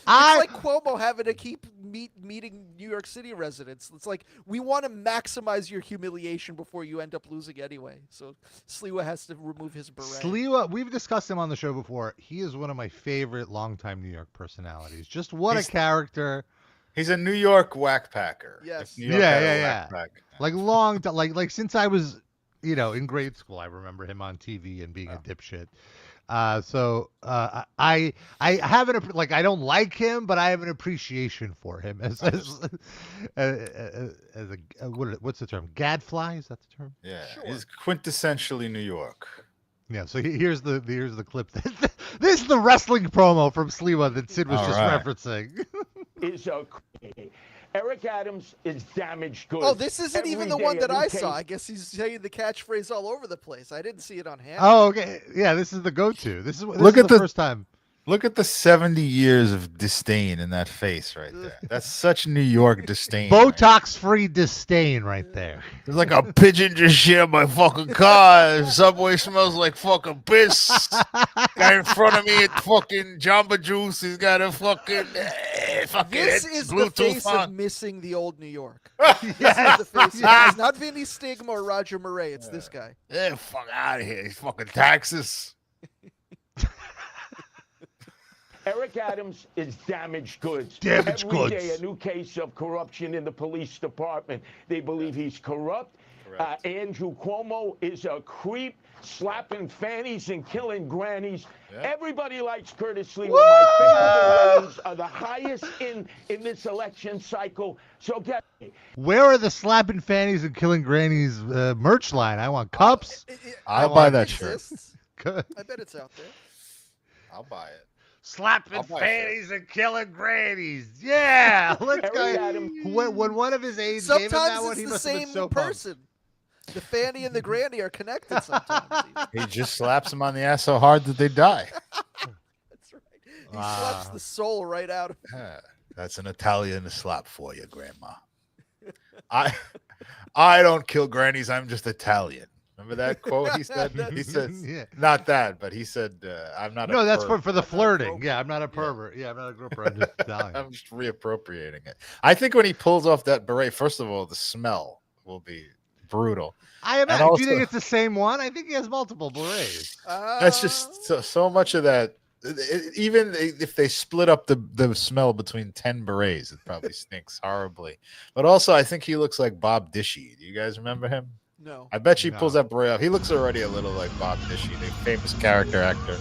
like Cuomo having to keep meeting New York City residents. It's like, we want to maximize your humiliation before you end up losing anyway. So Sliwa has to remove his beret. Sliwa, we've discussed him on the show before. He is one of my favorite longtime New York personalities. Just what a character. He's a New York whack packer. Yes. Yeah. Like like since I was, in grade school, I remember him on TV and being a dipshit. So I have I don't like him, but I have an appreciation for him as a what's the term? Gadfly? Is that the term? Yeah, sure. He's quintessentially New York. Yeah. So here's the clip. This is the wrestling promo from Sliwa that Sid was referencing. Eric Adams is damaged goods. Oh, this isn't even the one that I saw. I guess he's saying the catchphrase all over the place. I didn't see it on hand. Oh, okay. Yeah, this is the go-to. This is the first time. Look at the 70 years of disdain in that face right there. That's such New York disdain. Botox-free disdain right there. It's like a pigeon just shit my fucking car. Subway smells like fucking piss. Guy in front of me at fucking Jamba Juice. He's got a fucking This is Bluetooth the face on. of missing the old New York. This is the face. It's not Vinny Stigma or Roger Murray. It's this guy. Yeah, fuck out of here. He's fucking taxes. Eric Adams is damaged goods. Damaged goods. Every day, a new case of corruption in the police department. They believe he's corrupt. Andrew Cuomo is a creep. slapping fannies and killing grannies. Yeah. Everybody likes Curtis Lee. My favorite ratings are the highest in this election cycle. So get. Where are the slapping fannies and killing grannies merch line? I want cups. I'll buy that shirt. Exists. I bet it's out there. I'll buy it. Slapping fannies and killing grannies. Yeah, let's go. Adam. When one of his aides gave him that one, he must have been so person. The fanny and the granny are connected sometimes. He just slaps them on the ass so hard that they die. That's right. He slaps the soul right out of him. Yeah, that's an Italian slap for you, Grandma. I don't kill grannies. I'm just Italian. Remember that quote he said? He says, not that, but he said, I'm not No, a that's pervert. for the flirting. Yeah, I'm not a pervert. Yeah, I'm not a groper. I'm just Italian. I'm just reappropriating it. I think when he pulls off that beret, first of all, the smell will be brutal. I imagine. Do you think it's the same one? I think he has multiple berets. That's just so much of that. Even if they split up the smell between 10 berets, it probably stinks horribly. But also, I think he looks like Bob Dishy. Do you guys remember him? No. I bet she pulls that beret off. He looks already a little like Bob Dishy, the famous character actor.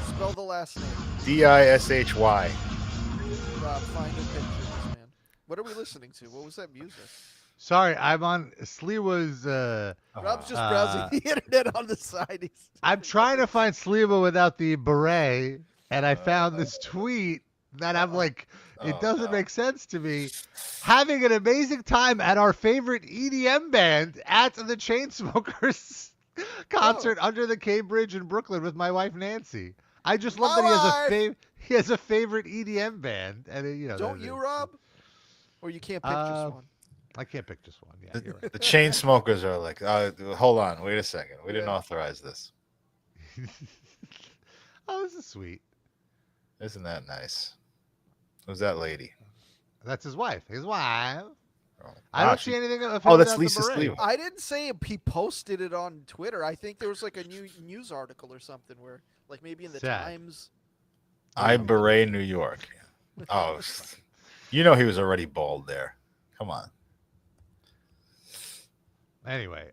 Spell the last name. Dishy. Rob, find a picture of this man. What are we listening to? What was that music? Sorry, I'm on Sliwa's. Rob's just browsing the internet on the side. I'm trying to find Sliwa without the beret, and I found this tweet that I'm like, it doesn't make sense to me. Having an amazing time at our favorite EDM band at the Chainsmokers concert under the K Bridge in Brooklyn with my wife Nancy. I just love that he has a favorite EDM band, and Don't you, Rob? Or you can't pick just one. I can't pick just one. Yeah, you're right. The chain smokers are like, hold on, wait a second. We didn't authorize this. Oh, this is sweet. Isn't that nice? Who's that lady? That's his wife. His wife. Oh, I don't see anything of him. Oh, that's without Lisa the beret. Sliwa. I didn't say he posted it on Twitter. I think there was like a new news article or something where, like maybe in the Times. I beret New York. Oh, you know he was already bald there. Come on. Anyway,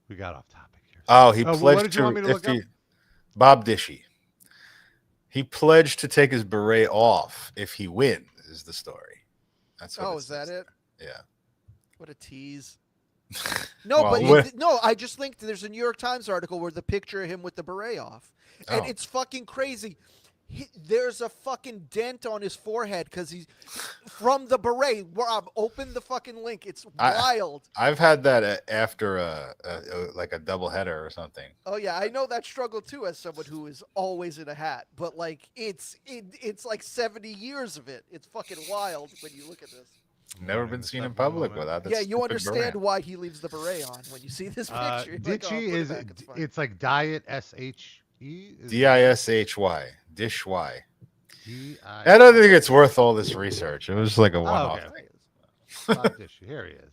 we got off topic here. Oh, he what pledged did you want me to look up? Bob Dishy. He pledged to take his beret off if he wins. Is the story? That's what is that it? Yeah. What a tease. No, well, I just linked. There's a New York Times article where the picture of him with the beret off, and it's fucking crazy. There's a fucking dent on his forehead because he's from the beret. Rob, open the fucking link. It's wild. I've had that after like a double header or something. Oh yeah, I know that struggle too as someone who is always in a hat. But like it's like 70 years of it. It's fucking wild when you look at this. Never been seen in public without that. Yeah, you understand why he leaves the beret on when you see this picture. Ditchy is it's like diet SHE. DISHY. Dish Y. I don't think it's worth all this research. It was just like a one-off thing. Bob Dishy. Here he is.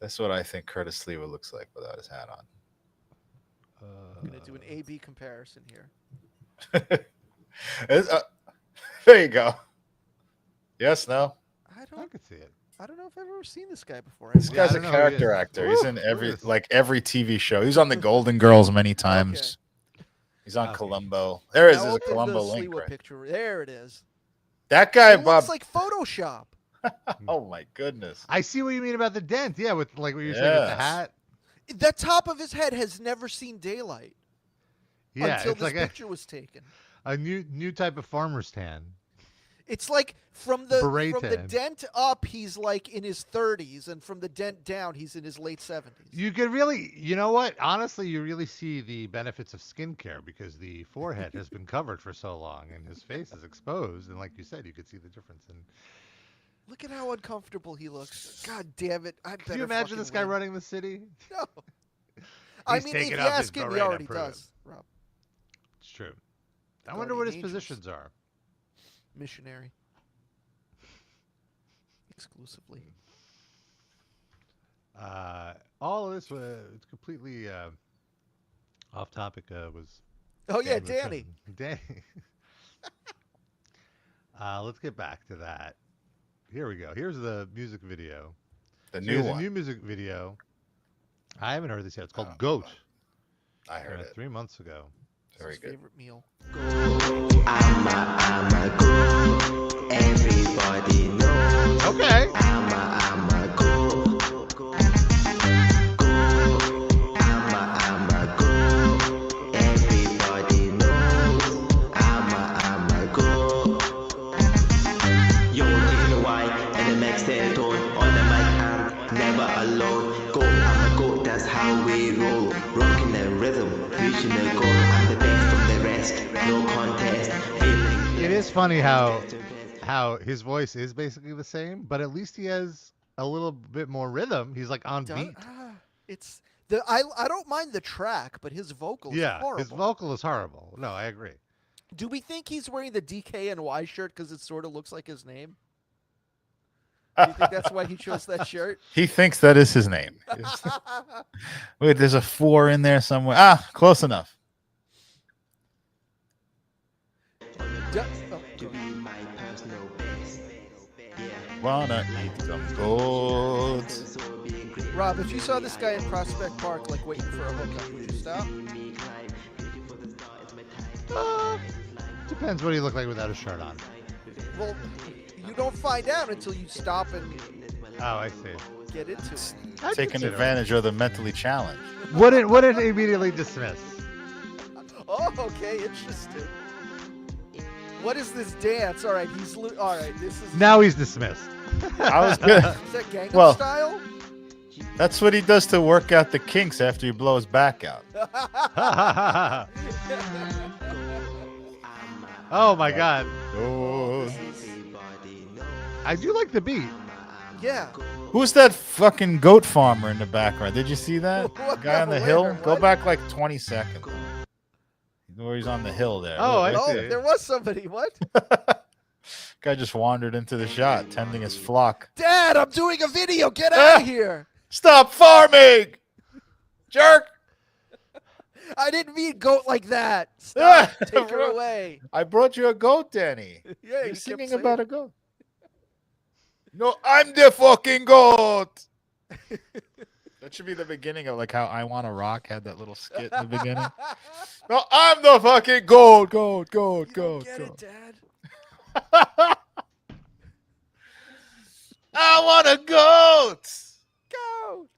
That's what I think Curtis Sliwa looks like without his hat on. I'm gonna do an A/B comparison here. There you go. Yes, no. I could see it. I don't know if I've ever seen this guy before. This guy's a character actor. He's in every TV show. He's on the Golden Girls many times. Okay. He's on Columbo. There is a Columbo link. Right? Picture. There it is. That guy, Bob. Looks like Photoshop. Oh my goodness. I see what you mean about the dent. Yeah, with like what you're saying with the hat. The top of his head has never seen daylight. Yeah, until it's this like picture was taken. A new type of farmer's tan. It's like from the dent up, he's like in his 30s, and from the dent down, he's in his late 70s. You could really, you know what? Honestly, you really see the benefits of skincare because the forehead has been covered for so long, and his face is exposed. And like you said, you could see the difference. And look at how uncomfortable he looks. God damn it! Can you imagine this guy running the city? No. I mean, if you ask him, he already does. Rob. It's true. I wonder what his positions are. Missionary. Exclusively. All of this it's completely off topic. Was Danny. Danny. Let's get back to that. Here we go. Here's the music video. The new one. A new music video I haven't heard this yet. It's called Oh, Goat. I heard it. 3 months ago. Very His good. favorite meal. I'm a go. Everybody knows. Okay. I'm a go. I'm a go. Everybody knows. I'm a go. Yo, take it away, and the next day tone on the mic. I'm never alone. Go, I'm a go. That's how we roll. Rocking the rhythm, reaching the goal. I'm the best from the rest. No contest. It is funny how his voice is basically the same, but at least he has a little bit more rhythm. He's like on beat. It's the I don't mind the track, but his vocal is horrible. His vocal is horrible. No, I agree. Do we think he's wearing the DKNY shirt because it sort of looks like his name? Do you think that's why he chose that shirt? He thinks that is his name. Wait, there's a 4 in there somewhere. Ah, close enough. Wanna eat some goats. Rob, if you saw this guy in Prospect Park, like waiting for a hookup, would you stop? Depends what he looked like without a shirt on. Well, you don't find out until you stop and Oh, I see. get into it. Taking advantage of the mentally challenged. Wouldn't immediately dismiss. Oh, okay, interesting. What is this dance? All right, all right. This is Now he's dismissed. I was good. Is that Gangnam Style? That's what he does to work out the kinks after he blows back out. Oh my God. Oh. I do like the beat. Yeah. Who's that fucking goat farmer in the background? Did you see that guy on the hill? Where? Go What? back like 20 seconds. Where he's on the hill there. Oh, I Oh, see. there was somebody. What? Guy just wandered into the shot, tending his flock. Dad, I'm doing a video. Get out of here. Stop farming, jerk! I didn't mean goat like that. Stop. Take her away. I brought you a goat, Danny. Yeah, You're you singing kept saying about it. a goat. No, I'm the fucking goat. That should be the beginning of like how I Wanna Rock had that little skit in the beginning. No, I'm the fucking goat, goat, goat, You goat, don't get goat. it, Dad. I want a goat. Go.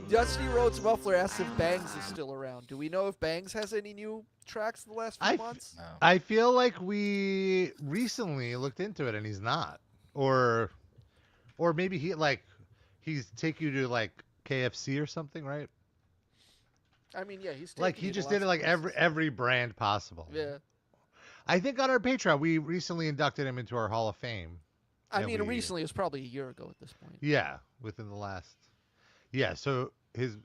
Dusty Rhodes Muffler asks if Bangs is still around. Do we know if Bangs has any new tracks in the last few months? No. I feel like we recently looked into it and he's not, or maybe he's take you to like KFC or something, right? I mean, yeah, he's Like taking he you to just did it lots like of places. every brand possible. Yeah. I think on our Patreon we recently inducted him into our Hall of Fame. I And mean, we- recently it was probably a year ago at this point. Yeah, within the last. Yeah, so he's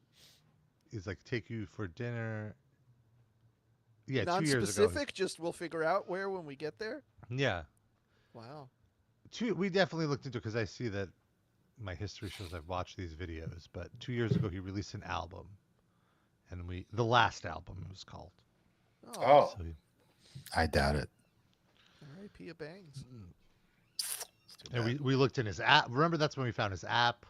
like take you for dinner. Yeah, 2 years ago. Non-specific, just we'll figure out where when we get there. Yeah. Wow. We definitely looked into it because I see that my history shows I've watched these videos. But 2 years ago he released an album, and the last album it was called. Oh, So I doubt it. R.I.P. Bangs. and we looked in his app. Remember, that's when we found his app.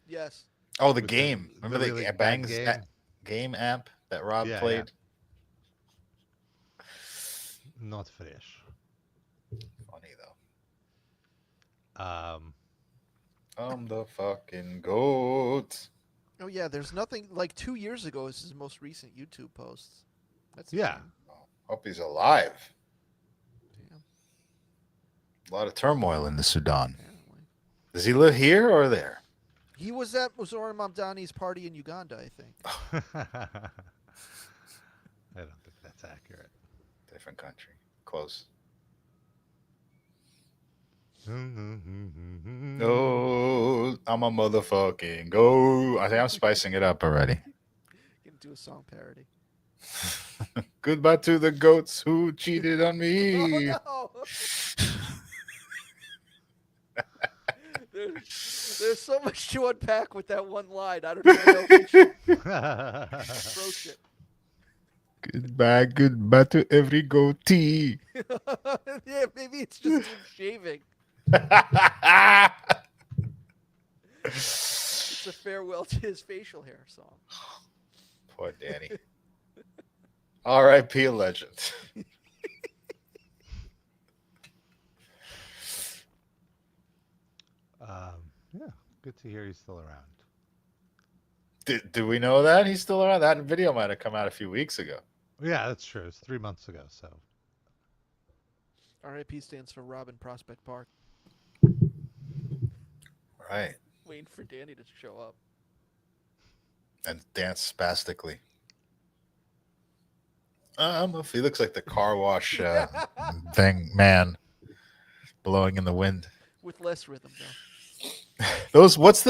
Yes. Oh, the With game. the Remember really the bad Bangs game? game app that Rob Yeah, played? Not fresh. Funny though. Um, I'm the fucking goat. Oh yeah, there's nothing like 2 years ago is his most recent YouTube posts. That's yeah. insane. Hope he's alive. Damn, A lot of turmoil in the Sudan. apparently. Does he live here or there? He was at Musori Mamdani's party in Uganda, I think. I don't think that's accurate. Different country. Close. No, I'm a motherfucking goat. I think I'm spicing it up already. You can do a song parody. Goodbye to the goats who cheated on me. Oh, no. There's so much to unpack with that one line. I don't even know if we should approach it. Goodbye to every goatee. Yeah, maybe it's just him shaving. It's a farewell to his facial hair song. Poor Danny. R.I.P. legend. Yeah, good to hear he's still around. Do we know that he's still around? That video might have come out a few weeks ago. Yeah, that's true. It's 3 months ago. So R.I.P. stands for Robin Prospect Park. Right. Waiting for Danny to show up. And dance spastically. He looks like the car wash thing man blowing in the wind. With less rhythm, though. What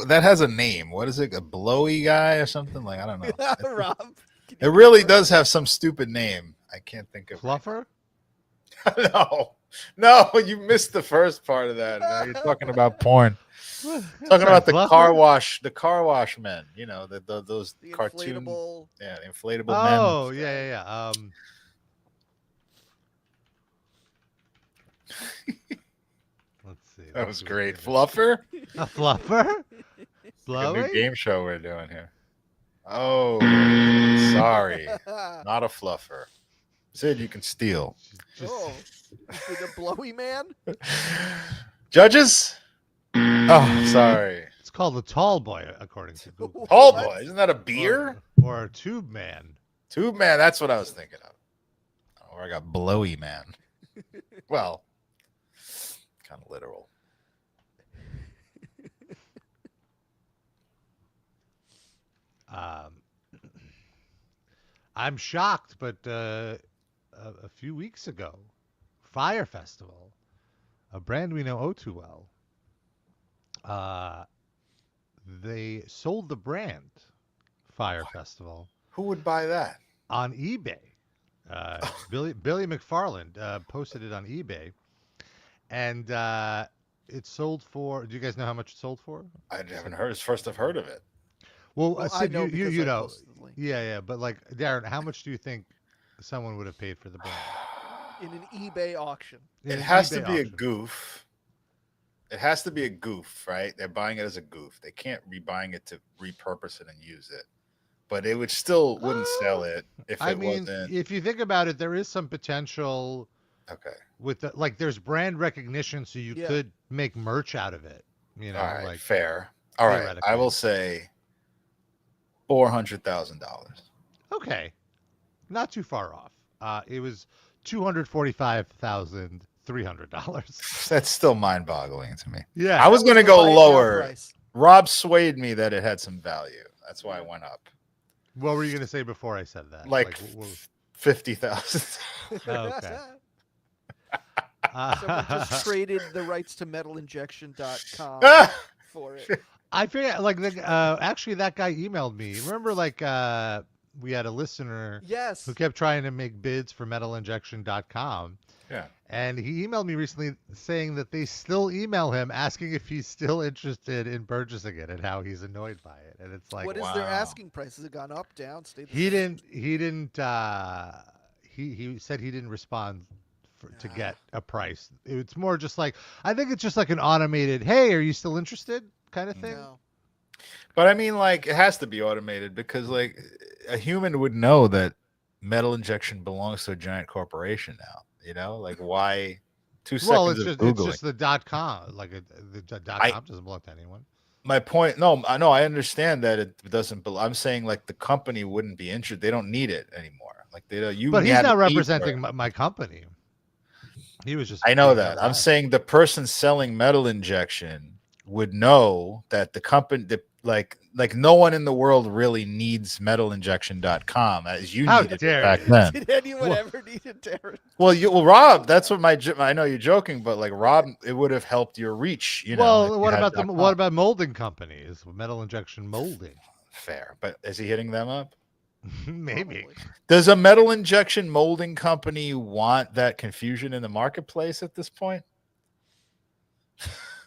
that has a name. What is it? A blowy guy or something? Like, I don't know. Rob. It really does have some stupid name. I can't think of Fluffer? No, you missed the first part of that. Now you're talking about porn. Talking about the car wash men. You know, those the cartoon, inflatable. yeah, the inflatable men. Oh, yeah. Let's see. That was great. Fluffer? A fluffer? A new Blowy? game show we're doing here. Oh, sorry. Not a fluffer. Sid, you can steal. Oh, is it a blowy man? Judges? Oh, sorry. It's called a tall boy, according to Google. Tall boy. Isn't that a beer? Or a tube man. Tube man. That's what I was thinking of. Or I got blowy man. Well, kind of literal. I'm shocked, but a few weeks ago, Fyre Festival, a brand we know oh too well, they sold the brand Fyre Festival. Who would buy that? On eBay. Billy McFarland posted it on eBay, and it sold for. Do you guys know how much it sold for? I haven't heard. It's the first I've heard of it. Well, Sid, I know you I know. posted the link. Yeah, but like Darren, how much do you think someone would have paid for the brand? In an eBay auction. In It an has to eBay be a auction. goof. It has to be a goof, right? They're buying it as a goof. They can't be buying it to repurpose it and use it. But it would still wouldn't sell it if it wasn't. If you think about it, there is some potential. Okay. With there's brand recognition, so you Yeah. could make merch out of it. You know, All right, like fair. All right, I theoretically. will say $400,000. Okay, not too far off. It was $245,300. That's still mind-boggling to me. Yeah, I was going to the go buy it now lower. price. Rob swayed me that it had some value. That's why I went up. What were you going to say before I said that? Like what- 50,000. Okay. Someone just traded the rights to metalinjection.com for it. I figured, like, actually, that guy emailed me. Remember, like, we had a listener Yes. who kept trying to make bids for metalinjection.com. Yeah. And he emailed me recently saying that they still email him asking if he's still interested in purchasing it and how he's annoyed by it. And it's like, What is their asking price? Has it gone up, down, stayed the he same? didn't, he said he didn't respond to get a price. It's more just like, I think it's just like an automated, hey, are you still interested kind of thing? No. But I mean, like, it has to be automated because, like, a human would know that metal injection belongs to a giant corporation now. You know, like, why 2 seconds Well, of it's Googling? just the .com. Like, the .com doesn't belong to anyone. My point, no, I know, I understand that it doesn't. I'm saying, like, the company wouldn't be interested. They don't need it anymore. Like, they don't. But he's had not a need for representing it. my company. He was just. I know being that. I'm alive. saying the person selling metal injection would know that the company, like no one in the world really needs metalinjection.com as you How needed it dare back you. then. Did anyone What? ever need a Darren? Well, Rob, that's what I know you're joking, but like Rob, it would have helped your reach. You know. Well, if you what had about .com. what about molding companies? Metal injection molding. Fair, but is he hitting them up? Maybe. Probably. Does a metal injection molding company want that confusion in the marketplace at this point?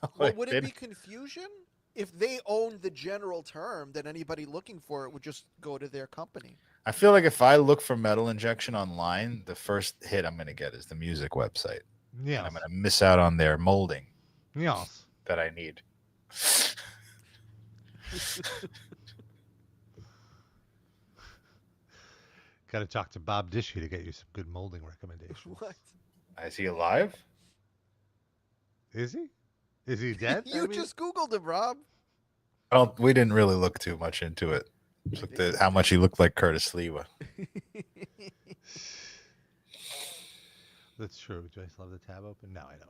Well, Like, would they- it be confusion? If they owned the general term, then anybody looking for it would just go to their company. I feel like if I look for metal injection online, the first hit I'm going to get is the music website. Yeah. And I'm going to miss out on their molding Yes. that I need. Got to talk to Bob Dishy to get you some good molding recommendations. What? Is he alive? Is he? Is he dead? You just Googled him, Rob. We didn't really look too much into it. Looked at how much he looked like Curtis Lewa. That's true. Do I still have the tab open? No, I don't.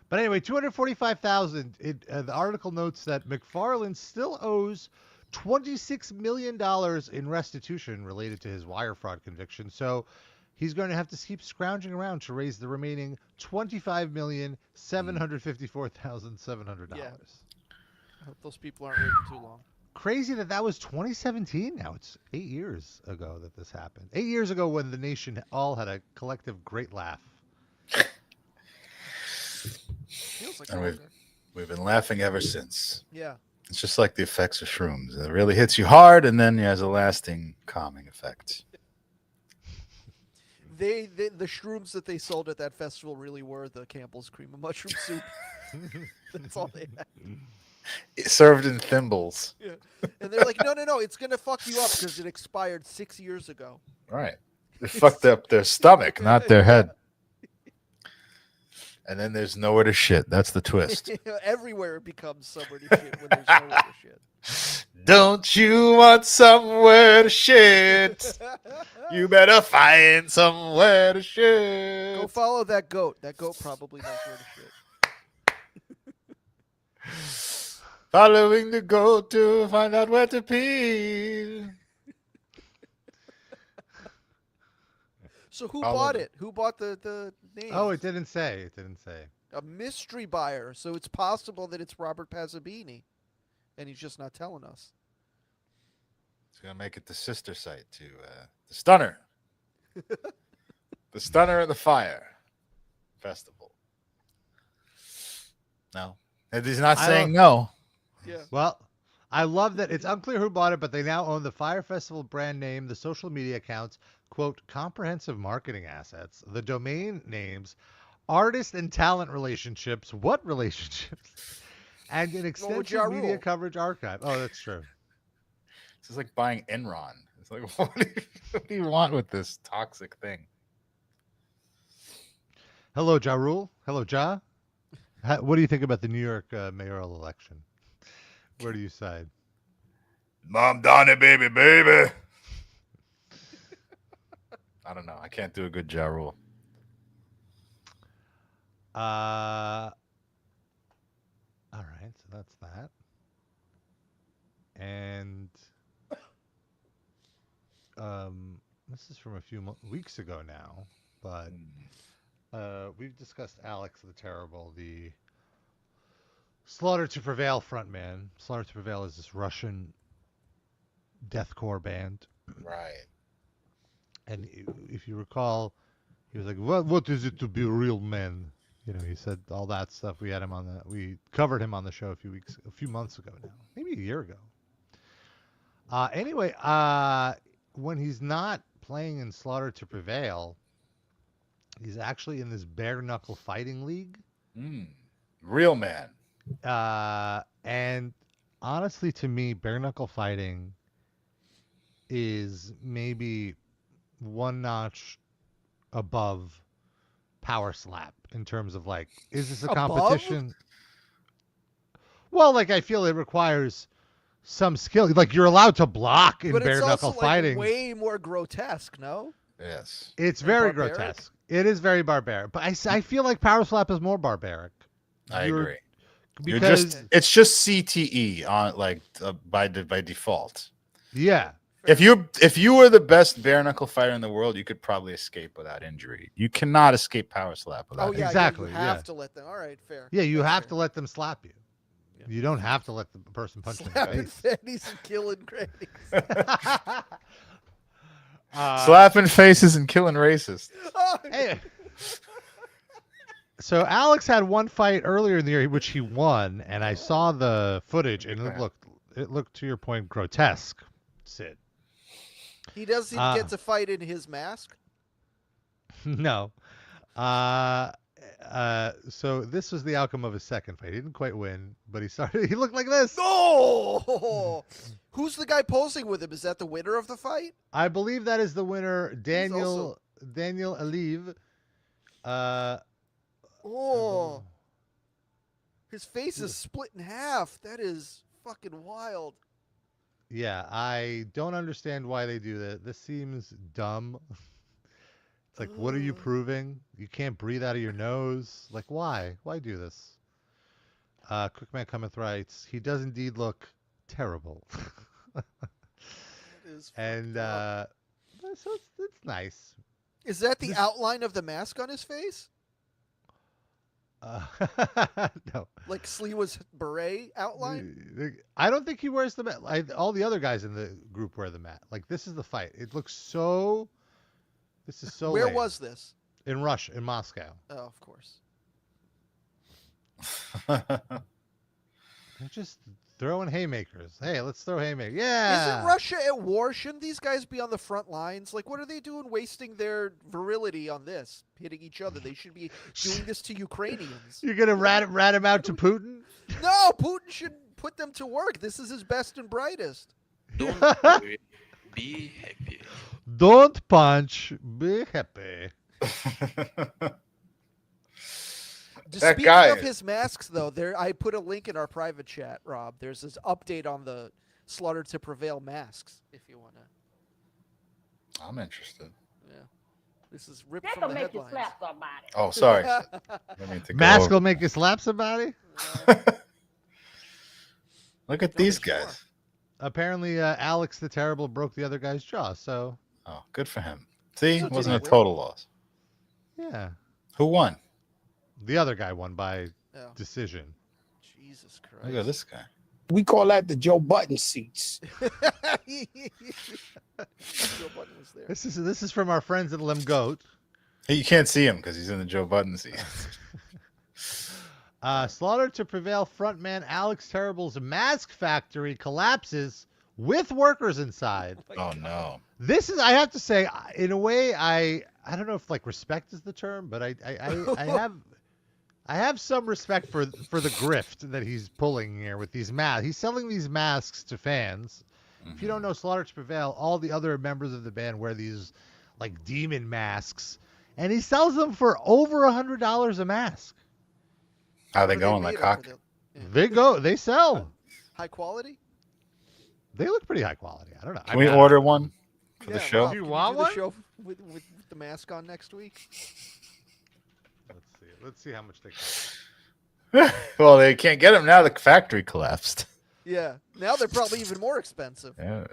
But anyway, $245,000. The article notes that McFarlane still owes $26 million in restitution related to his wire fraud conviction. So he's going to have to keep scrounging around to raise the remaining $25,754,700. Yeah. I hope those people aren't waiting too long. Crazy that was 2017 now. It's 8 years ago that this happened. 8 years ago when the nation all had a collective great laugh. Feels like And we've been laughing ever since. Yeah. It's just like the effects of shrooms. It really hits you hard, and then it has a lasting calming effect. The shrooms that they sold at that festival really were the Campbell's cream of mushroom soup. That's all they had. It served in thimbles. Yeah. And they're like, no, it's going to fuck you up because it expired 6 years ago. Right. It fucked up their stomach, not their head. And then there's nowhere to shit. That's the twist. Everywhere it becomes somewhere to shit when there's nowhere to shit. Don't you want somewhere to shit? You better find somewhere to shit. Go follow that goat. That goat probably knows where to shit. Following the goat to find out where to pee. So who bought it? Who bought the name? Oh, it didn't say. It didn't say. A mystery buyer. So it's possible that it's Robert Pazzabini, and he's just not telling us. It's going to make it the sister site to the Stunner. The Stunner and the Fyre Festival. No. And he's not saying no. Yeah. Well, I love that it's unclear who bought it, but they now own the Fyre Festival brand name, the social media accounts, quote, comprehensive marketing assets, the domain names, artist and talent relationships, what relationships, and an extensive media coverage archive. Oh, that's true. This is like buying Enron. It's like, what do you want with this toxic thing? Hello, Ja Rule. Hello, Ja. What do you think about the New York mayoral election? Where do you side? Mom, Donnie, baby, baby. I don't know. I can't do a good Ja Rule. All right, so that's that. And this is from a few weeks ago now, but we've discussed Alex the Terrible, the Slaughter to Prevail frontman. Slaughter to Prevail is this Russian deathcore band. Right. And if you recall, he was like, "What is it to be a real man?" You know, he said all that stuff. We covered him on the show a few months ago now, maybe a year ago. Anyway, when he's not playing in Slaughter to Prevail, he's actually in this bare knuckle fighting league. Real man. And honestly, to me, bare knuckle fighting is maybe one notch above power slap in terms of like, is this a competition? Well, like I feel it requires some skill. Like you're allowed to block in bare knuckle fighting. But it's also way more grotesque, no? Yes. It's very grotesque. It is very barbaric. But I feel like power slap is more barbaric. I agree. Because it's just CTE on by default. Yeah. If you were the best bare knuckle fighter in the world, you could probably escape without injury. You cannot escape power slap without injury. Exactly. You have to let them. All right, fair. Yeah, you have to let them slap you. Yeah. You don't have to let the person punch you in the face. Slapping fatties and killing grannies. Slapping faces and killing racists. Hey. So Alex had one fight earlier in the year which he won, and I saw the footage, and it looked to your point grotesque, Sid. He doesn't get to fight in his mask? No. So this was the outcome of his second fight. He didn't quite win, but he started. He looked like this. No! Who's the guy posing with him? Is that the winner of the fight? I believe that is the winner, Daniel Aliv. His face is split in half. That is fucking wild. Yeah, I don't understand why they do that. This seems dumb. It's like, what are you proving? You can't breathe out of your nose. Like, why? Why do this? Quickman Cometh writes, he does indeed look terrible. And so it's nice. Is that the outline of the mask on his face? No. Like Sliwa's beret outline? I don't think he wears the mask. All the other guys in the group wear the mask. Like, this is the fight. It looks so... This is so Where lame. was this? In Russia, in Moscow. Oh, of course. They're just throwing haymakers. Hey, let's throw haymakers. Yeah. Isn't Russia at war? Shouldn't these guys be on the front lines? Like, what are they doing wasting their virility on this, hitting each other? They should be doing this to Ukrainians. You're going to rat him out to Putin? No, Putin should put them to work. This is his best and brightest. Don't worry, be happy. Don't punch, be happy. Speaking of his masks, though, I put a link in our private chat, Rob. There's this update on the Slaughter to Prevail masks, if you want to. I'm interested. Yeah. This is ripped from the headlines. Slap somebody. Oh, sorry. Mask will make you slap somebody? Look at these guys. Apparently, Alex the Terrible broke the other guy's jaw, so... Oh, good for him. See, it wasn't a total loss. Yeah. Who won? The other guy won by decision. Jesus Christ. Look at this guy. We call that the Joe Button seats. Joe Button was there. This is from our friends at Lim Goat. Hey, you can't see him because he's in the Joe Button seat. Slaughter to Prevail frontman Alex Terrible's mask factory collapses with workers inside. Oh no. This is, I have to say, in a way, I don't know if like respect is the term, but I have some respect for the grift that he's pulling here with these masks. He's selling these masks to fans. If you don't know Slaughter to Prevail, all the other members of the band wear these like demon masks, and he sells them for over $100 a mask. How are they going, like hockey? They sell. High quality? They look pretty high quality. I don't know. Can we order one for the show? Rob, you can want do the one? show with the mask on next week? Let's see how much they cost. Well, they can't get them now. The factory collapsed. Yeah. Now they're probably even more expensive. Yeah.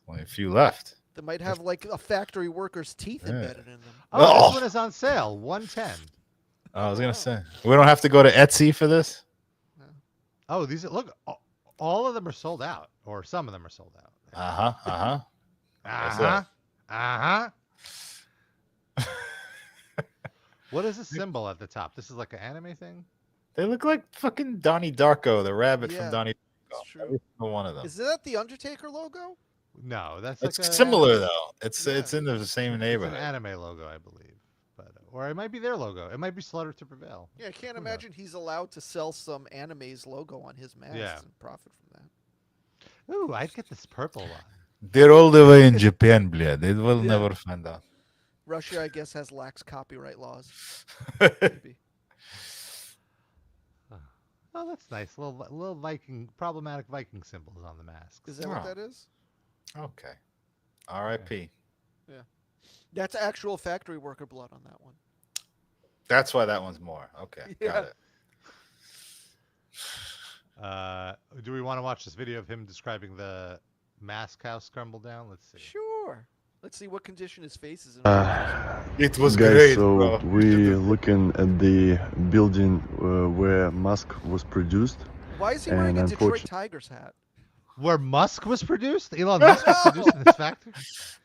Only a few left. They might have like a factory worker's teeth embedded in them. Oh, this one is on sale. $110. I was gonna say we don't have to go to Etsy for this. Oh, these look. All of them are sold out, or some of them are sold out. What is the symbol at the top? This is like an anime thing? They look like fucking Donnie Darko, the rabbit from Donnie That's Darko. true. Every single one of them. Is that the Undertaker logo? No, that's It's like a similar anime. though. It's in the same It's neighborhood. an anime logo, I believe, or it might be their logo. It might be Slaughter to Prevail. Yeah, I can't imagine he's allowed to sell some anime's logo on his masks and profit from that. Ooh, I'd get this purple one. They're all the way in Japan, blood. They will never find out. Russia, I guess, has lax copyright laws. Maybe. Oh, that's nice. Little Viking, problematic Viking symbols on the mask. Is that what that is? Okay. R.I.P. Yeah. That's actual factory worker blood on that one. That's why that one's more. Okay, got it. Do we want to watch this video of him describing the mask house crumble down? Let's see. Sure. Let's see what condition his face is in. It was guys, great, so bro. we're looking at the building where Musk was produced. Why is he wearing a Detroit Tigers hat? Where Musk was produced? Elon Musk was produced in this factory?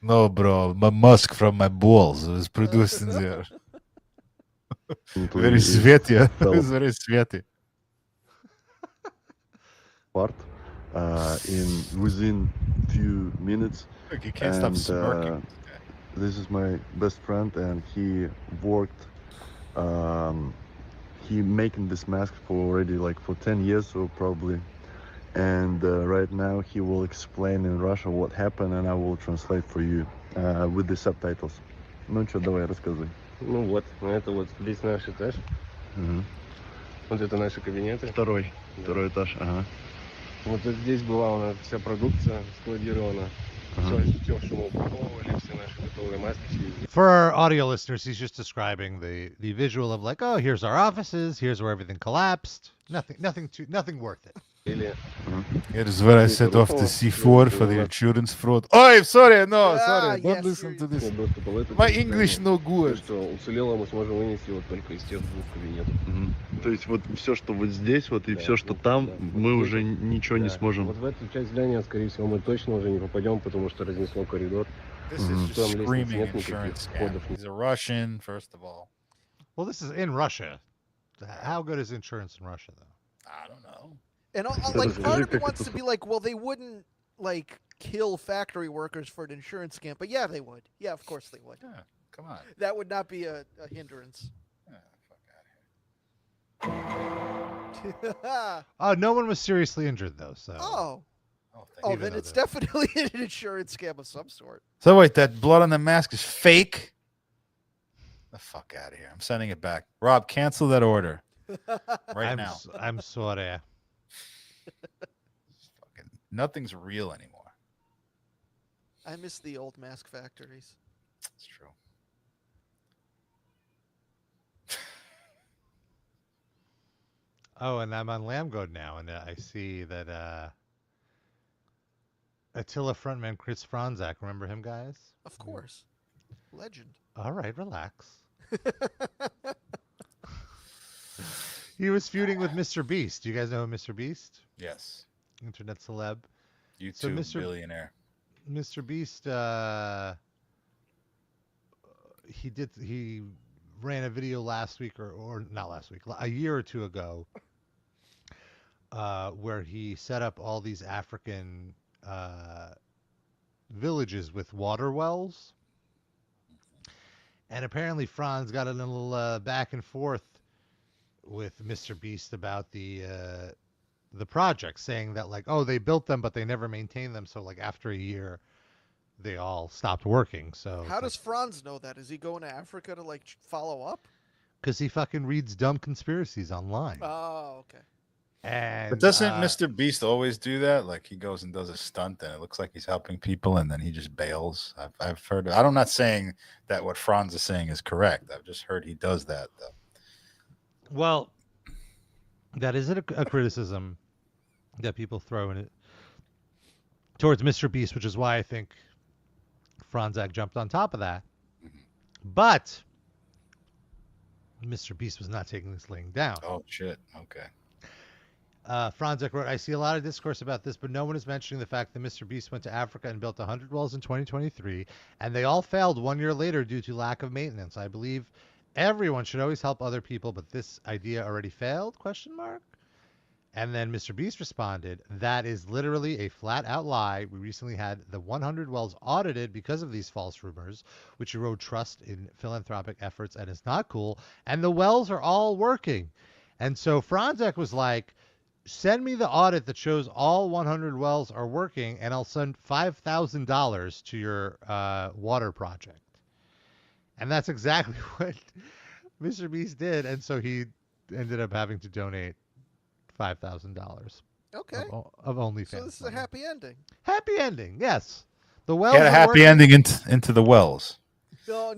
No, bro. My musk from my balls was produced in there. Very sweaty. It was very sweaty. Part within few minutes. Look, you can't stop smirking. This is my best friend, and he worked he making this mask for already like for 10 years or probably. And right now he will explain in Russia what happened, and I will translate for you with the subtitles. Ну что, давай, рассказывай. Ну вот, это вот здесь наш этаж. Вот это наши кабинеты. Второй этаж, ага. Вот здесь была у нас вся продукция складирована. Все, что мы упаковывали, все наши готовые маски. For our audio listeners, he's just describing the visual of like, oh, here's our offices, here's where everything collapsed. Nothing worth it. Here's where I set off the C4 for the insurance fraud. Oh, sorry, sorry, don't listen to this. My English no good. Что уцелело, мы сможем вынести вот только из тех двух кабинетов. То есть вот все, что вот здесь, вот и все, что там, мы уже ничего не сможем. Вот в эту часть здания, скорее всего, мы точно уже не попадем, потому что разнесло коридор. This is just screaming insurance scam. He's a Russian, first of all. Well, this is in Russia. How good is insurance in Russia, though? I don't know. And like part of me wants to be like, well, they wouldn't like kill factory workers for an insurance scam, but yeah, they would. Yeah, of course they would. Yeah, come on. That would not be a hindrance. Fuck out of here. Oh, no one was seriously injured though. So. Oh, then it's definitely an insurance scam of some sort. So wait, that blood on the mask is fake? The fuck out of here! I'm sending it back. Rob, cancel that order now. I'm sorry. Nothing's real anymore. I miss the old mask factories. It's true. Oh, and I'm on Lambgoat now, and I see that Attila frontman Chris Fronzak. Remember him, guys? Of course. Legend. All right, relax. He was feuding with Mr. Beast. Do you guys know Mr. Beast? Yes. Internet celeb. YouTube billionaire. Mr. Beast, he ran a video last week or not last week, a year or two ago, where he set up all these African villages with water wells. And apparently Franz got a little back and forth with Mr. Beast about the project, saying that like, oh, they built them, but they never maintained them. So like after a year, they all stopped working. So how does Franz know that? Is he going to Africa to like follow up? Because he fucking reads dumb conspiracies online. Oh, okay. And but doesn't Mr. Beast always do that? Like he goes and does a stunt, and it looks like he's helping people, and then he just bails. I've heard. I'm not saying that what Franz is saying is correct. I've just heard he does that though. Well, that is a criticism that people throw in it towards Mr. Beast, which is why I think Fronzak jumped on top of that. But Mr. Beast was not taking this laying down. Oh, shit. Okay. Fronzak wrote, I see a lot of discourse about this, but no one is mentioning the fact that Mr. Beast went to Africa and built 100 wells in 2023, and they all failed 1 year later due to lack of maintenance. I believe everyone should always help other people, but this idea already failed? ? And then Mr. Beast responded, that is literally a flat-out lie. We recently had the 100 wells audited because of these false rumors, which erode trust in philanthropic efforts and is not cool. And the wells are all working. And so Fronzak was like, send me the audit that shows all 100 wells are working, and I'll send $5,000 to your water project. And that's exactly what Mr. Beast did. And so he ended up having to donate $5,000. Okay. Of OnlyFans. So this is a happy ending. Happy ending, yes. The wells. Get a happy ending into the wells. No,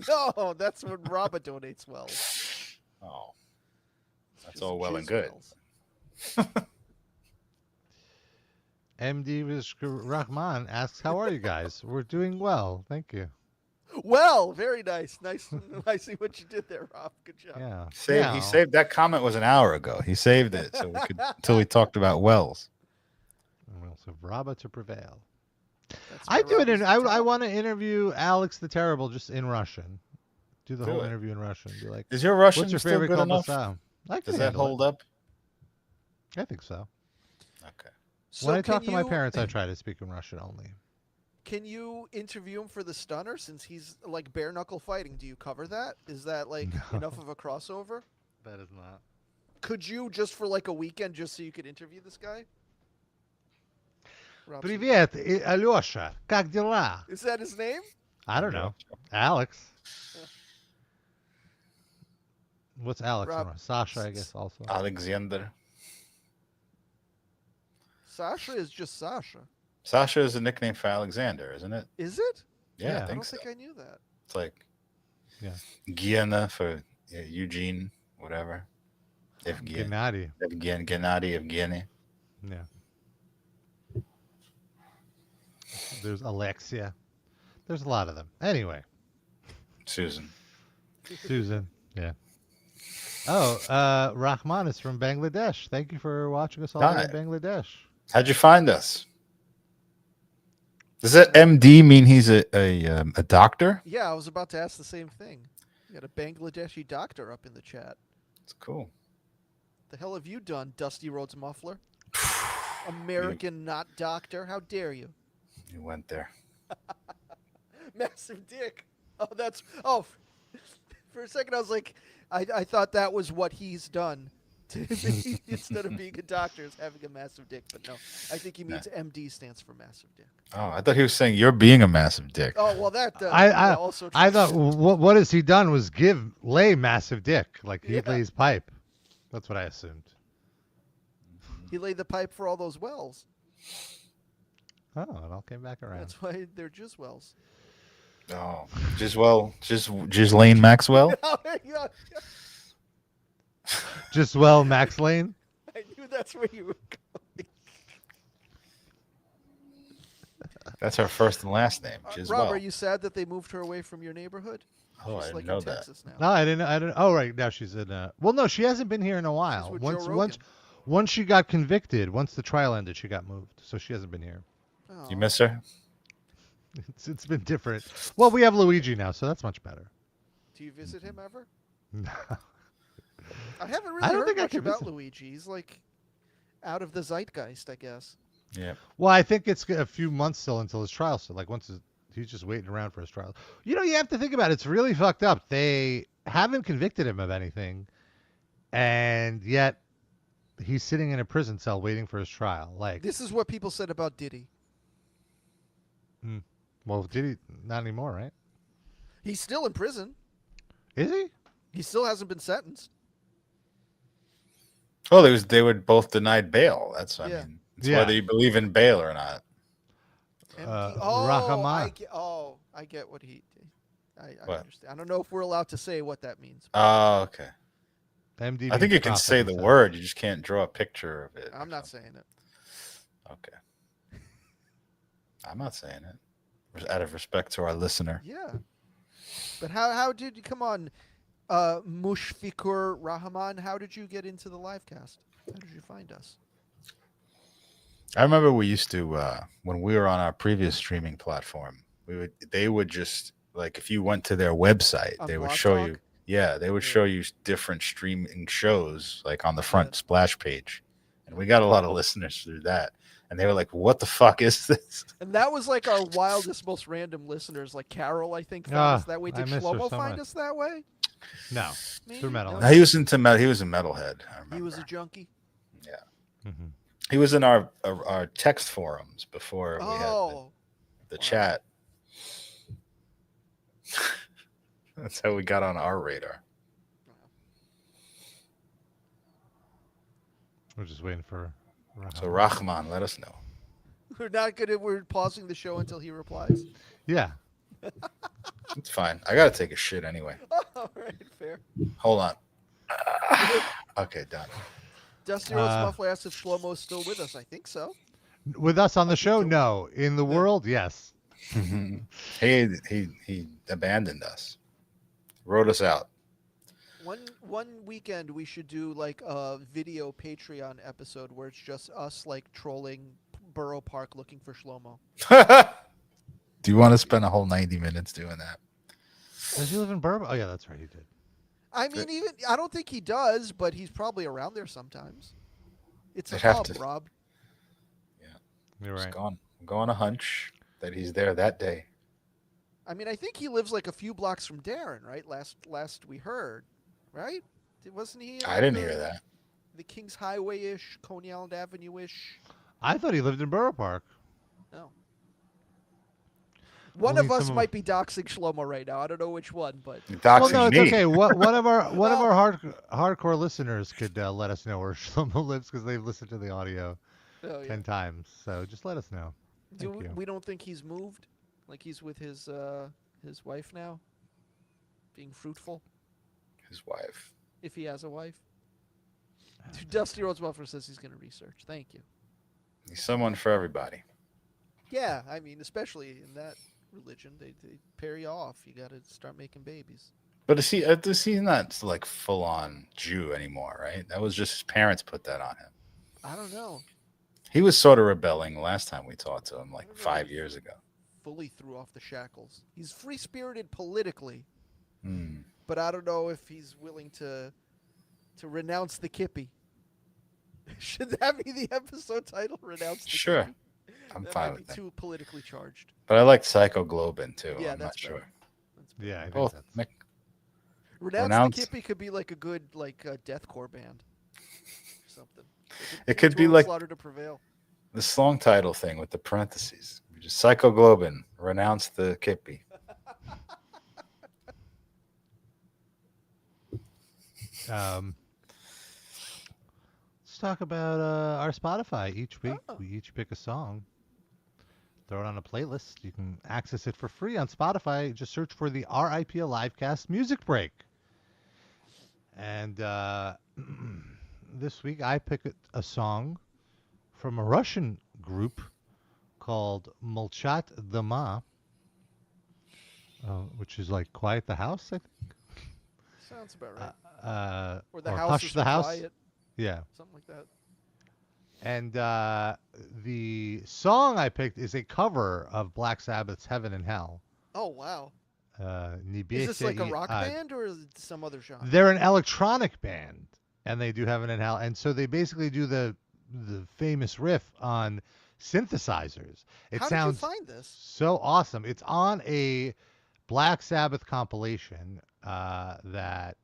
that's when Robert donates wells. Oh, that's all well and good. MD Rahman asks, "How are you guys? We're doing well, thank you." Well, very nice. I see what you did there, Rob. Good job. Yeah. He saved that comment was an hour ago. He saved it so we could until we talked about wells. Well, so Rabba to prevail. I do it in. I want to interview Alex the Terrible just in Russian. Do the whole interview in Russian. Be like, is your Russian what's your still favorite good enough? Does that hold up? I think so. Okay. When I talk to my parents, I try to speak in Russian only. Can you interview him for the stunner since he's like bare knuckle fighting? Do you cover that? Is that like enough of a crossover? That is not. Could you just for like a weekend, just so you could interview this guy? Привет, Алёша. Как дела? Is that his name? I don't know. Alex. What's Alex? Sasha, I guess, also. Alexander. Sasha is just Sasha. Sasha is a nickname for Alexander, isn't it? Is it? Yeah, I don't think I knew that. It's like Gianna for Eugene, whatever. Gennady. Evgeny. Yeah. There's Alexia. There's a lot of them. Anyway. Susan. Yeah. Oh, Rahman is from Bangladesh. Thank you for watching us all in Bangladesh. How'd you find us? Does that MD mean he's a doctor? Yeah, I was about to ask the same thing. You got a Bangladeshi doctor up in the chat. It's cool. The hell have you done, Dusty Rhodes Muffler? American not doctor. How dare you? You went there. Massive dick. For a second I was like, I thought that was what he's done. Instead of being a doctor, is having a massive dick. But no, I think he means MD stands for massive dick. Oh, I thought he was saying you're being a massive dick. Oh, well, that also. I thought what has he done was lay massive dick, like he lays pipe. That's what I assumed. He laid the pipe for all those wells. Oh, it all came back around. That's why they're jizz wells. Oh, Ghislaine Maxwell. Max Lane. I knew that's where you were going. That's her first and last name. Rob, are you sad that they moved her away from your neighborhood? Oh, she's I didn't know that. Now. No, I didn't. Oh, right now she's in. Well, no, she hasn't been here in a while. Once she got convicted, once the trial ended, she got moved, so she hasn't been here. Oh. You miss her? It's been different. Well, we have Luigi now, so that's much better. Do you visit him ever? No. I haven't really heard much about Luigi. He's like out of the zeitgeist, I guess. Yeah. Well, I think it's a few months still until his trial. So, like, he's just waiting around for his trial. You know, you have to think about it. It's really fucked up. They haven't convicted him of anything, and yet he's sitting in a prison cell waiting for his trial. Like, this is what people said about Diddy. Well, Diddy not anymore, right? He's still in prison. Is he? He still hasn't been sentenced. Oh, they were both denied bail. That's I mean, it's whether you believe in bail or not. I get what he. I understand. I don't know if we're allowed to say what that means. Oh, okay. MD. I think you can say the word. You just can't draw a picture of it. I'm not saying it. Okay. I'm not saying it. Out of respect to our listener. Yeah. But how did you come on, Mushfikur Rahman? How did you get into the Livecast? How did you find us? I remember we used to when we were on our previous streaming platform. They would just like if you went to their website, they would show you. Yeah, they would show you different streaming shows like on the front splash page, and we got a lot of listeners through that. And they were like, "What the fuck is this?" And that was like our wildest, most random listeners. Like Carol, I think, found us that way. Did Shlomo find us that way? No, through Metalhead. No, he was into metal. He was a metalhead. I remember. He was a junkie. Yeah. Mm-hmm. He was in our text forums before we had the chat. That's how we got on our radar. We're just waiting for. So Rahman, let us know. We're not gonna. We're pausing the show until he replies. Yeah. It's fine. I gotta take a shit anyway. All right, fair. Hold on. Okay, done. Dusty Rhodes Muffler asked if Shlomo's still with us. I think so. With us on the show? No. In the world? Yes. He abandoned us. Wrote us out. One weekend we should do like a video Patreon episode where it's just us like trolling Borough Park looking for Shlomo. Do you want to spend a whole 90 minutes doing that? Does he live in Bourbon? Oh yeah, that's right, he did. I mean, I don't think he does, but he's probably around there sometimes. It's a hub, Rob. Yeah, you're right. I'm going a hunch that he's there that day. I mean, I think he lives like a few blocks from Darren, right? Last we heard, right? Wasn't he? I didn't hear that. the Kings Highway-ish, Coney Island Avenue-ish. I thought he lived in Borough Park. No. One Only of us some might be doxing Shlomo right now. I don't know which one, but Well, no, it's okay. One of our hardcore listeners could let us know where Shlomo lives because they've listened to the audio 10 times. So just let us know. Thank you. We don't think he's moved, like he's with his wife now, being fruitful. His wife. If he has a wife. Dusty Rhodes Buffer says he's going to research. Thank you. He's someone for everybody. Yeah, I mean, especially in that religion, they pair you off. You got to start making babies. But is he not like full on Jew anymore, right? That was just his parents put that on him. I don't know. He was sort of rebelling last time we talked to him, like 5 years ago. Fully threw off the shackles. He's free spirited politically, Hmm. but I don't know if he's willing to renounce the kippy. Should that be the episode title? Renounce the Sure. kippy? I'm that fine might with be that. too politically charged. But I like Psycho Globin too. Yeah, I'm not that's sure. better. Yeah, I think Both. that's... Renounce the kippy could be like a good deathcore band. Or something. It could be like Slaughter to Prevail. the song title thing with the parentheses. Just Psycho Globin, renounce the kippy. Let's talk about our Spotify. Each week, we each pick a song, throw it on a playlist. You can access it for free on Spotify. Just search for the RIPL Livecast Music Break. And this week, I picked a song from a Russian group called Molchat Doma, which is like Quiet the House, I think. Sounds about right. Or the house Hush is the House. Quiet. Yeah. Something like that. And the song I picked is a cover of Black Sabbath's Heaven and Hell. Oh, wow. Is Is this like a rock band or is it some other genre? They're an electronic band, and they do Heaven and Hell. And so they basically do the famous riff on synthesizers. It How sounds did you find this? so awesome. It's on a Black Sabbath compilation that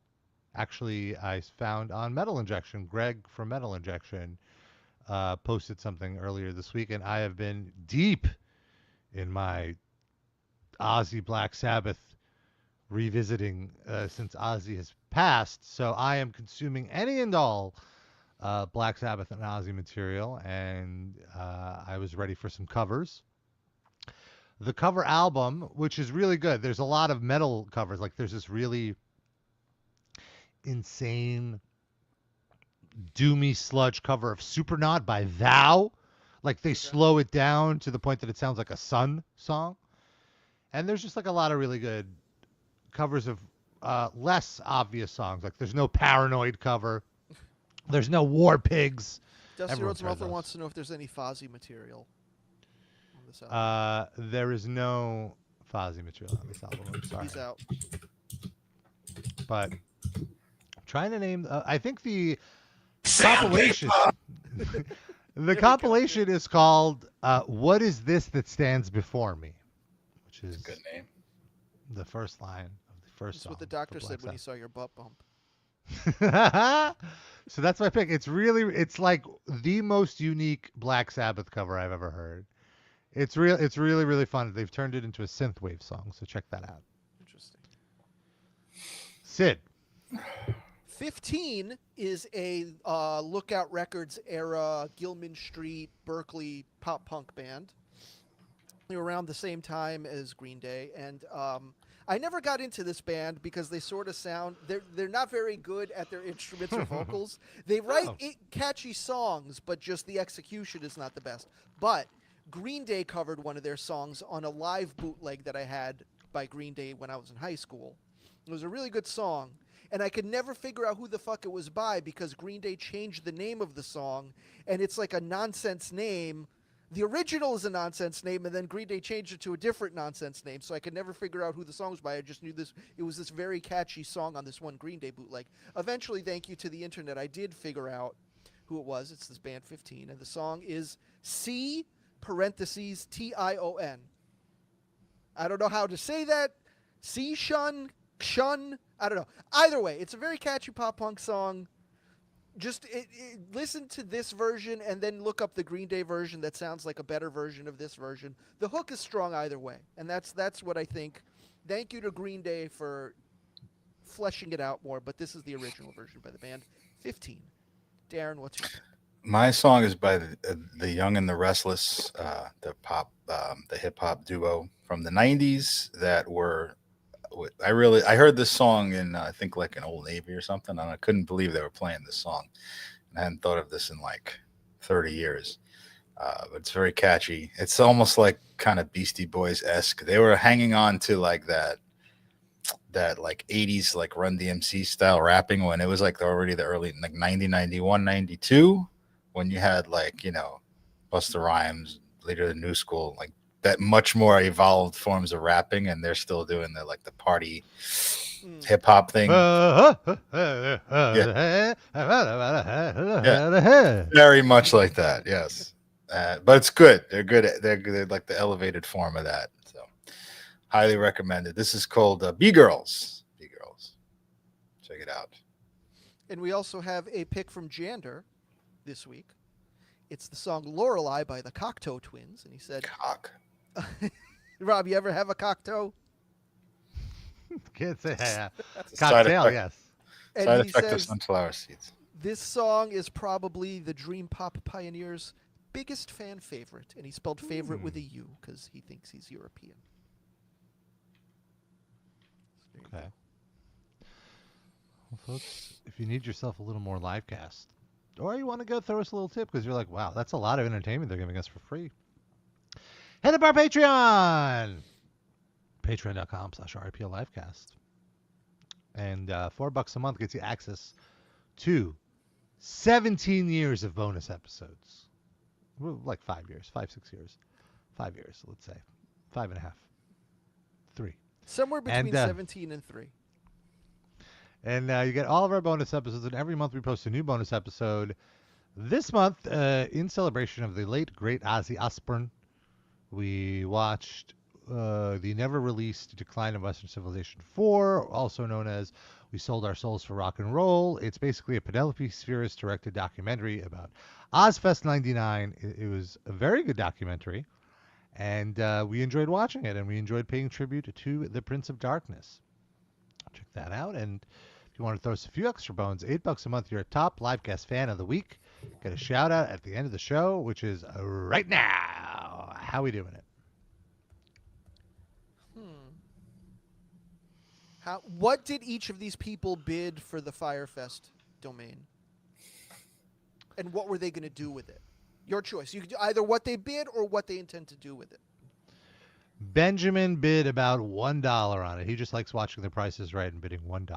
actually I found on Metal Injection. Greg from Metal Injection posted something earlier this week, and I have been deep in my Ozzy Black Sabbath revisiting since Ozzy has passed. So I am consuming any and all Black Sabbath and Ozzy material, and I was ready for some covers. The cover album, which is really good. There's a lot of metal covers. Like there's this really insane doomy sludge cover of Supernaut by Thou. Like they slow it down to the point that it sounds like a Sun song. And there's just like a lot of really good covers of less obvious songs. Like there's no Paranoid cover. There's no War Pigs. Dusty Rhodes Muffler wants to know if there's any Fozzy material on this album. There is no Fozzy material on this album. I'm sorry. He's out. But I'm trying to name. I think the compilation. The compilation is called "What Is This That Stands Before Me," which is a good name. The first line of the first That's song. what the doctor for said Black when he saw your butt bump. So that's my pick. It's like the most unique Black Sabbath cover I've ever heard. It's really, really fun. They've turned it into a synthwave song, so check that out. Interesting. Sid. 15 is a Lookout Records era Gilman Street, Berkeley pop punk band. They were around the same time as Green Day, and I never got into this band because they sort of sound they're not very good at their instruments or vocals. They write catchy songs, but just the execution is not the best. But Green Day covered one of their songs on a live bootleg that I had by Green Day when I was in high school. It was a really good song, and I could never figure out who the fuck it was by because Green Day changed the name of the song, and it's like a nonsense name. The original is a nonsense name, and then Green Day changed it to a different nonsense name, so I could never figure out who the song was by. I just knew it was this very catchy song on this one Green Day bootleg. Eventually, thank you to the internet, I did figure out who it was. It's this band 15, and the song is C parentheses Tion. I don't know how to say that. C-shun, I don't know. Either way, it's a very catchy pop punk song. just listen to this version and then look up the Green Day version that sounds like a better version of this version. The hook is strong either way, and that's what I think. Thank you to Green Day for fleshing it out more, but this is the original version by the band. 15. Darren, what's your pick? My song is by the Young and the Restless, the hip hop duo from the '90s that were. I heard this song in I think like an Old Navy or something, and I couldn't believe they were playing this song. I hadn't thought of this in like 30 years, but it's very catchy. It's almost like kind of Beastie Boys-esque. They were hanging on to like that like 80s like Run DMC style rapping when it was like already the early like 90, 91, 92 when you had like, you know, Busta Rhymes, later the New School, like that much more evolved forms of rapping, and they're still doing the like the party hip hop thing. Yeah. Very much like that, yes. But it's good. They're good. They're like the elevated form of that. So highly recommended. This is called B-Girls. B-Girls. Check it out. And we also have a pick from Jander this week. It's the song Lorelei by the Cocteau Twins. And he said, Cock. Rob, you ever have a cocktail? Can't say cocktail, yes. And Side he effect of says, sunflower seeds. this song is probably the Dream Pop Pioneers' biggest fan favorite. And he spelled favorite with a U because he thinks he's European. Okay. Well, folks, if you need yourself a little more livecast, or you want to go throw us a little tip because you're like, wow, that's a lot of entertainment they're giving us for free. Head up our Patreon, patreon.com/RPL Livecast. And $4 a month gets you access to 17 years of bonus episodes. Well, like 5 years, 6 years. 5 years, let's say. 5.5. 3. Somewhere between 17 and 3. And you get all of our bonus episodes, and every month we post a new bonus episode. This month, in celebration of the late, great Ozzy Osbourne, we watched the never-released Decline of Western Civilization 4, also known as We Sold Our Souls for Rock and Roll. It's basically a Penelope Spheris-directed documentary about Ozfest 99. It was a very good documentary, and we enjoyed watching it, and we enjoyed paying tribute to the Prince of Darkness. Check that out, and if you want to throw us a few extra bones, $8 a month, you're a top Livecast fan of the week. Get a shout out at the end of the show, which is right now. How we doing it? What did each of these people bid for the Fyre Fest domain? And what were they going to do with it? Your choice. You could do either what they bid or what they intend to do with it. Benjamin bid about $1 on it. He just likes watching The Price is Right and bidding $1.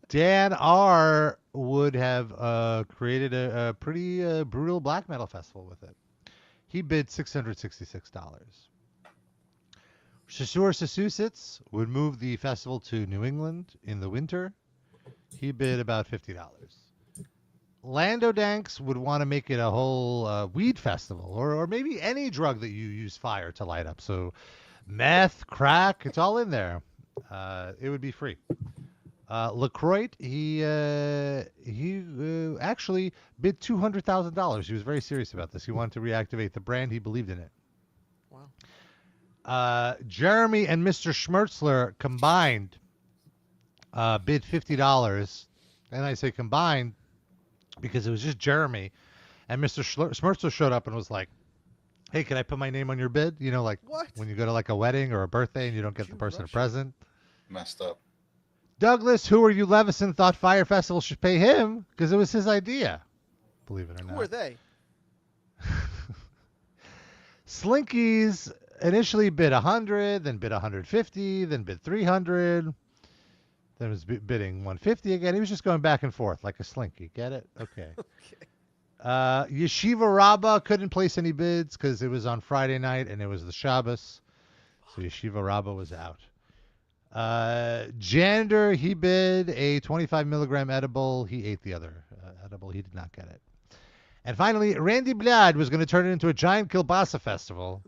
Dan R. would have created a pretty brutal black metal festival with it. He bid $666. Massachusetts would move the festival to New England in the winter. He bid about $50. Lando Danks would want to make it a whole weed festival, or maybe any drug that you use fire to light up. So meth, crack, it's all in there. It would be free. LaCroix, he actually bid $200,000. He was very serious about this. He wanted to reactivate the brand. He believed in it. Wow. Jeremy and Mr. Schmertzler combined bid $50. And I say combined because it was just Jeremy. And Mr. Schmertzler showed up and was like, hey, can I put my name on your bid? You know, like when you go to like a wedding or a birthday and you don't get the person a present. Messed up. Douglas, who are you, Levison, thought Fyre Festival should pay him because it was his idea. Believe it or not. Who are they? Slinkies initially bid 100, then bid 150, then bid 300, then was bidding 150 again. He was just going back and forth like a slinky. Get it? Okay. Yeshiva Rabbah couldn't place any bids because it was on Friday night and it was the Shabbos. So Yeshiva Rabbah was out. Jander, he bid a 25 milligram edible. He ate the other edible. He did not get it. And finally, Randy Blad was going to turn it into a giant kielbasa festival.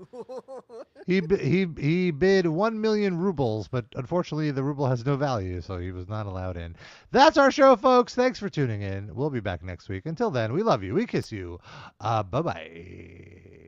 He bid 1 million rubles, but unfortunately the ruble has no value, so he was not allowed in. That's our show, folks. Thanks for tuning in. We'll be back next week. Until then, we love you. We kiss you. Bye-bye.